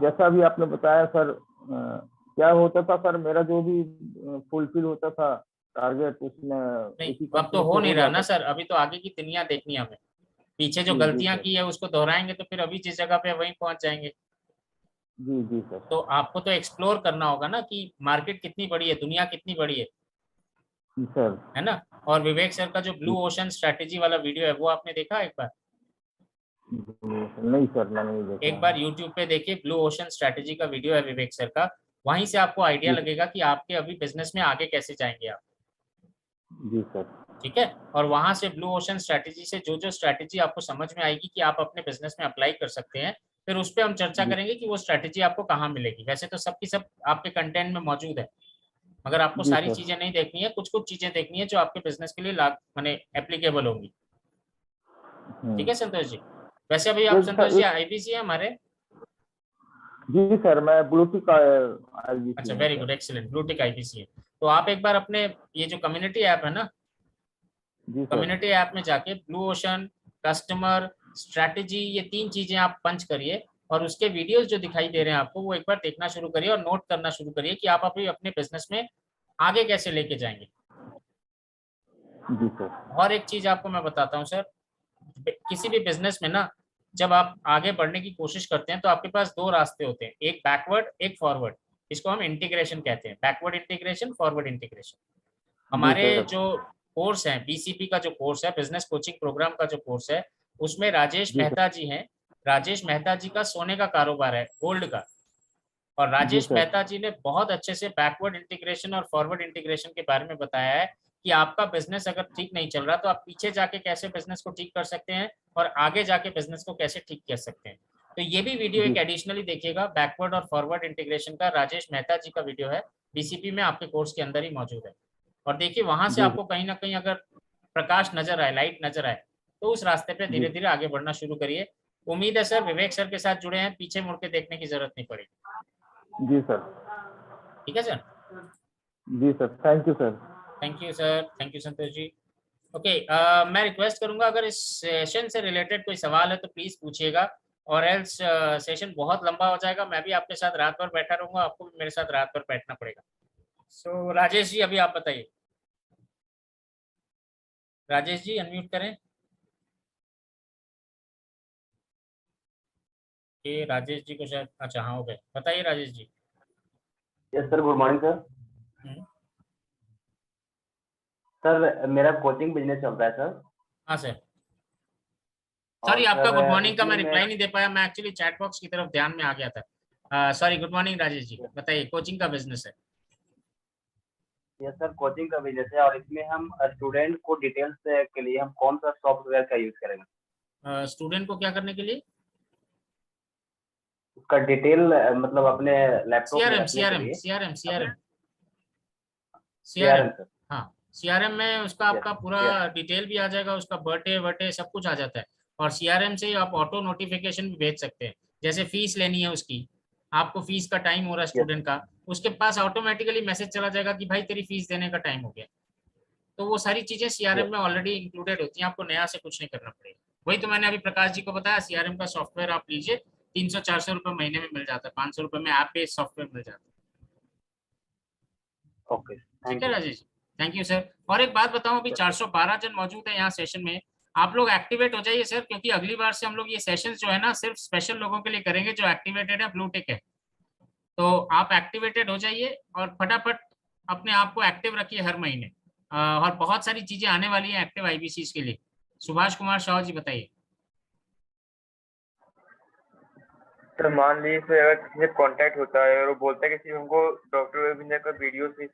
जैसा अभी आपने बताया सर, क्या होता था सर, मेरा जो भी फुलफिल होता था टारगेट, उसमें नहीं, अब तो हो नहीं रहा ना सर, अभी तो आगे की दुनिया देखनी है हमें। पीछे जो गलतियां की है उसको दोहराएंगे तो फिर अभी जिस जगह पे वहीं पहुंच जाएंगे। जी जी सर। तो आपको तो एक्सप्लोर करना होगा ना कि मार्केट कितनी बड़ी है, दुनिया कितनी बड़ी है सर, है ना? और विवेक सर का जो ब्लू ओशन स्ट्रेटेजी वाला वीडियो है वो आपने देखा एक बार? नहीं सर, मैंने नहीं देखा। एक बार यूट्यूब पे देखिए, ब्लू ओशन स्ट्रेटेजी का वीडियो है विवेक सर का, वहीं से आपको आइडिया लगेगा कि आपके अभी बिजनेस में आगे कैसे जाएंगे आप। जी सर। ठीक है, और वहां से ब्लू ओशन स्ट्रेटेजी से जो जो स्ट्रेटेजी आपको समझ में आएगी कि आप अपने बिजनेस में अप्लाई कर सकते हैं, फिर उस पर हम चर्चा करेंगे कि वो स्ट्रेटेजी आपको कहाँ मिलेगी। वैसे तो सबकी सब आपके कंटेंट में मौजूद है, मगर आपको जी सारी सर। चीजें नहीं देखनी है, कुछ कुछ चीजें देखनी है जो आपके बिजनेस के लिए लाग माने एप्लीकेबल होंगी। ठीक है संतोष जी। वैसे अभी आप एक संतोष सर, जी एक आईबीसी है हमारे? जी सर, मैं ब्लूटूथ का अच्छा, very good, excellent, blue tick IBC है। तो आप एक बार अपने ये जो कम्युनिटी ऐप है ना, जी सर। कम्युनिटी ऐप में जाके ब्लू ओशन, कस्टमर, स्ट्रैटेजी, ये 3 चीजें आप पंच करिए और उसके वीडियोस जो दिखाई दे रहे हैं आपको वो एक बार देखना शुरू करिए और नोट करना शुरू करिए कि आप अभी अपने बिजनेस में आगे कैसे लेके जाएंगे। जी सर। और एक चीज आपको मैं बताता हूँ सर, किसी भी बिजनेस में ना जब आप आगे बढ़ने की कोशिश करते हैं तो आपके पास 2 रास्ते होते हैं, एक बैकवर्ड, एक फॉरवर्ड। इसको हम इंटीग्रेशन कहते हैं, बैकवर्ड इंटीग्रेशन, फॉरवर्ड इंटीग्रेशन। जी हमारे सर। जो कोर्स है, बीसीपी का जो कोर्स है, बिजनेस कोचिंग प्रोग्राम का जो कोर्स है, उसमें राजेश जी सर। मेहता जी हैं। राजेश मेहता जी का सोने का कारोबार है, गोल्ड का, और जी राजेश सर। मेहता जी ने बहुत अच्छे से बैकवर्ड इंटीग्रेशन और फॉरवर्ड इंटीग्रेशन के बारे में बताया है कि आपका बिजनेस अगर ठीक नहीं चल रहा तो आप पीछे जाके कैसे बिजनेस को ठीक कर सकते हैं और आगे जाके बिजनेस को कैसे ठीक कर सकते हैं। तो ये भी वीडियो जी एक एडिशनली देखिएगा, बैकवर्ड और फॉरवर्ड इंटीग्रेशन का, राजेश मेहता जी का वीडियो है, बीसीपी में आपके कोर्स के अंदर ही मौजूद है। और देखिए वहां से जी आपको कहीं ना कहीं अगर प्रकाश नजर आए, लाइट नजर आए, तो उस रास्ते पे जी धीरे धीरे आगे बढ़ना शुरू करिए। उम्मीद है सर विवेक सर के साथ जुड़े हैं, पीछे मुड़ के देखने की जरूरत नहीं पड़ेगी। जी सर। ठीक है सर। जी sir, thank you sir. Thank you sir, thank you Santosh ji. Okay, मैं रिक्वेस्ट करूंगा अगर इस सेशन से रिलेटेड कोई सवाल है तो प्लीज पूछिएगा, और एल्स सेशन बहुत लंबा हो जाएगा, मैं भी आपके साथ रात भर बैठा रहूंगा, आपको भी मेरे साथ रात भर बैठना पड़ेगा। सो राजेश जी अभी आप बताइए। राजेश जी अनम्यूट करें। ये राजेश जी को शायद, अच्छा हाँ हो गए, बताइए Rajesh ji. Yes sir, good morning sir. Hmm, sir मेरा कोचिंग बिजनेस चल रहा है सर। हाँ सर। और सॉरी, आपका सर गुड मॉर्निंग का मैं उसमें रिप्लाई नहीं दे पाया, मैं एक्चुअली चैट बॉक्स की तरफ ध्यान में आ गया था। Sorry, good morning Rajesh ji, बताइए, कोचिंग का बिजनेस है। यस सर, कोचिंग का बिजनेस है और इसमें हम स्टूडेंट को डिटेल्स के लिए हम कौन सा सॉफ्टवेयर का यूज करेंगे? स्टूडेंट को क्या करने के लिए? उसका डिटेल मतलब अपने लैपटॉप में सीआरएम, रखने के सीआरएम, लिए। CRM, CRM, CRM CRM. Sir. हाँ, सीआरएम में उसका यस आपका पूरा यस डिटेल भी आ जाएगा, उसका बर्थडे वर्डे सब कुछ आ जाता है। और सीआरएम से ही आप ऑटो नोटिफिकेशन भी भेज सकते हैं, जैसे फीस लेनी है उसकी, आपको फीस का टाइम हो रहा है यस स्टूडेंट का, उसके पास ऑटोमेटिकली मैसेज चला जाएगा कि भाई तेरी फीस देने का टाइम हो गया। तो वो सारी चीजें सीआरएम यस में ऑलरेडी इंक्लूडेड होती हैं, आपको नया से कुछ नहीं करना पड़ेगा। वही तो मैंने अभी प्रकाश जी को बताया, सीआरएम का सॉफ्टवेयर आप लीजिए, 300-400 रुपये महीने में मिल जाता है, 500 रुपये में ऐप बेस्ड सॉफ्टवेयर मिल जाता है। ओके, ठीक थैंक है you. Rajesh, thank you sir. और एक बात बताऊं, अभी 412 जन मौजूद है यहाँ सेशन में, आप लोग एक्टिवेट हो जाइए सर, क्योंकि अगली बार से हम लोग ये सेशंस जो है ना सिर्फ स्पेशल लोगों के लिए करेंगे जो एक्टिवेटेड है, ब्लू टिक है। तो आप एक्टिवेटेड हो जाइए और फटाफट अपने आप को एक्टिव रखिए हर महीने। और बहुत सारी चीजें आने वाली हैं एक्टिव आईबीसी के लिए। सुभाष कुमार शाह जी बताइए। सर मान लीजिए अगर किसी से कांटेक्ट होता है और वो बोलता है कि सिर्फ हमको डॉक्टर वेबिनार का वीडियो से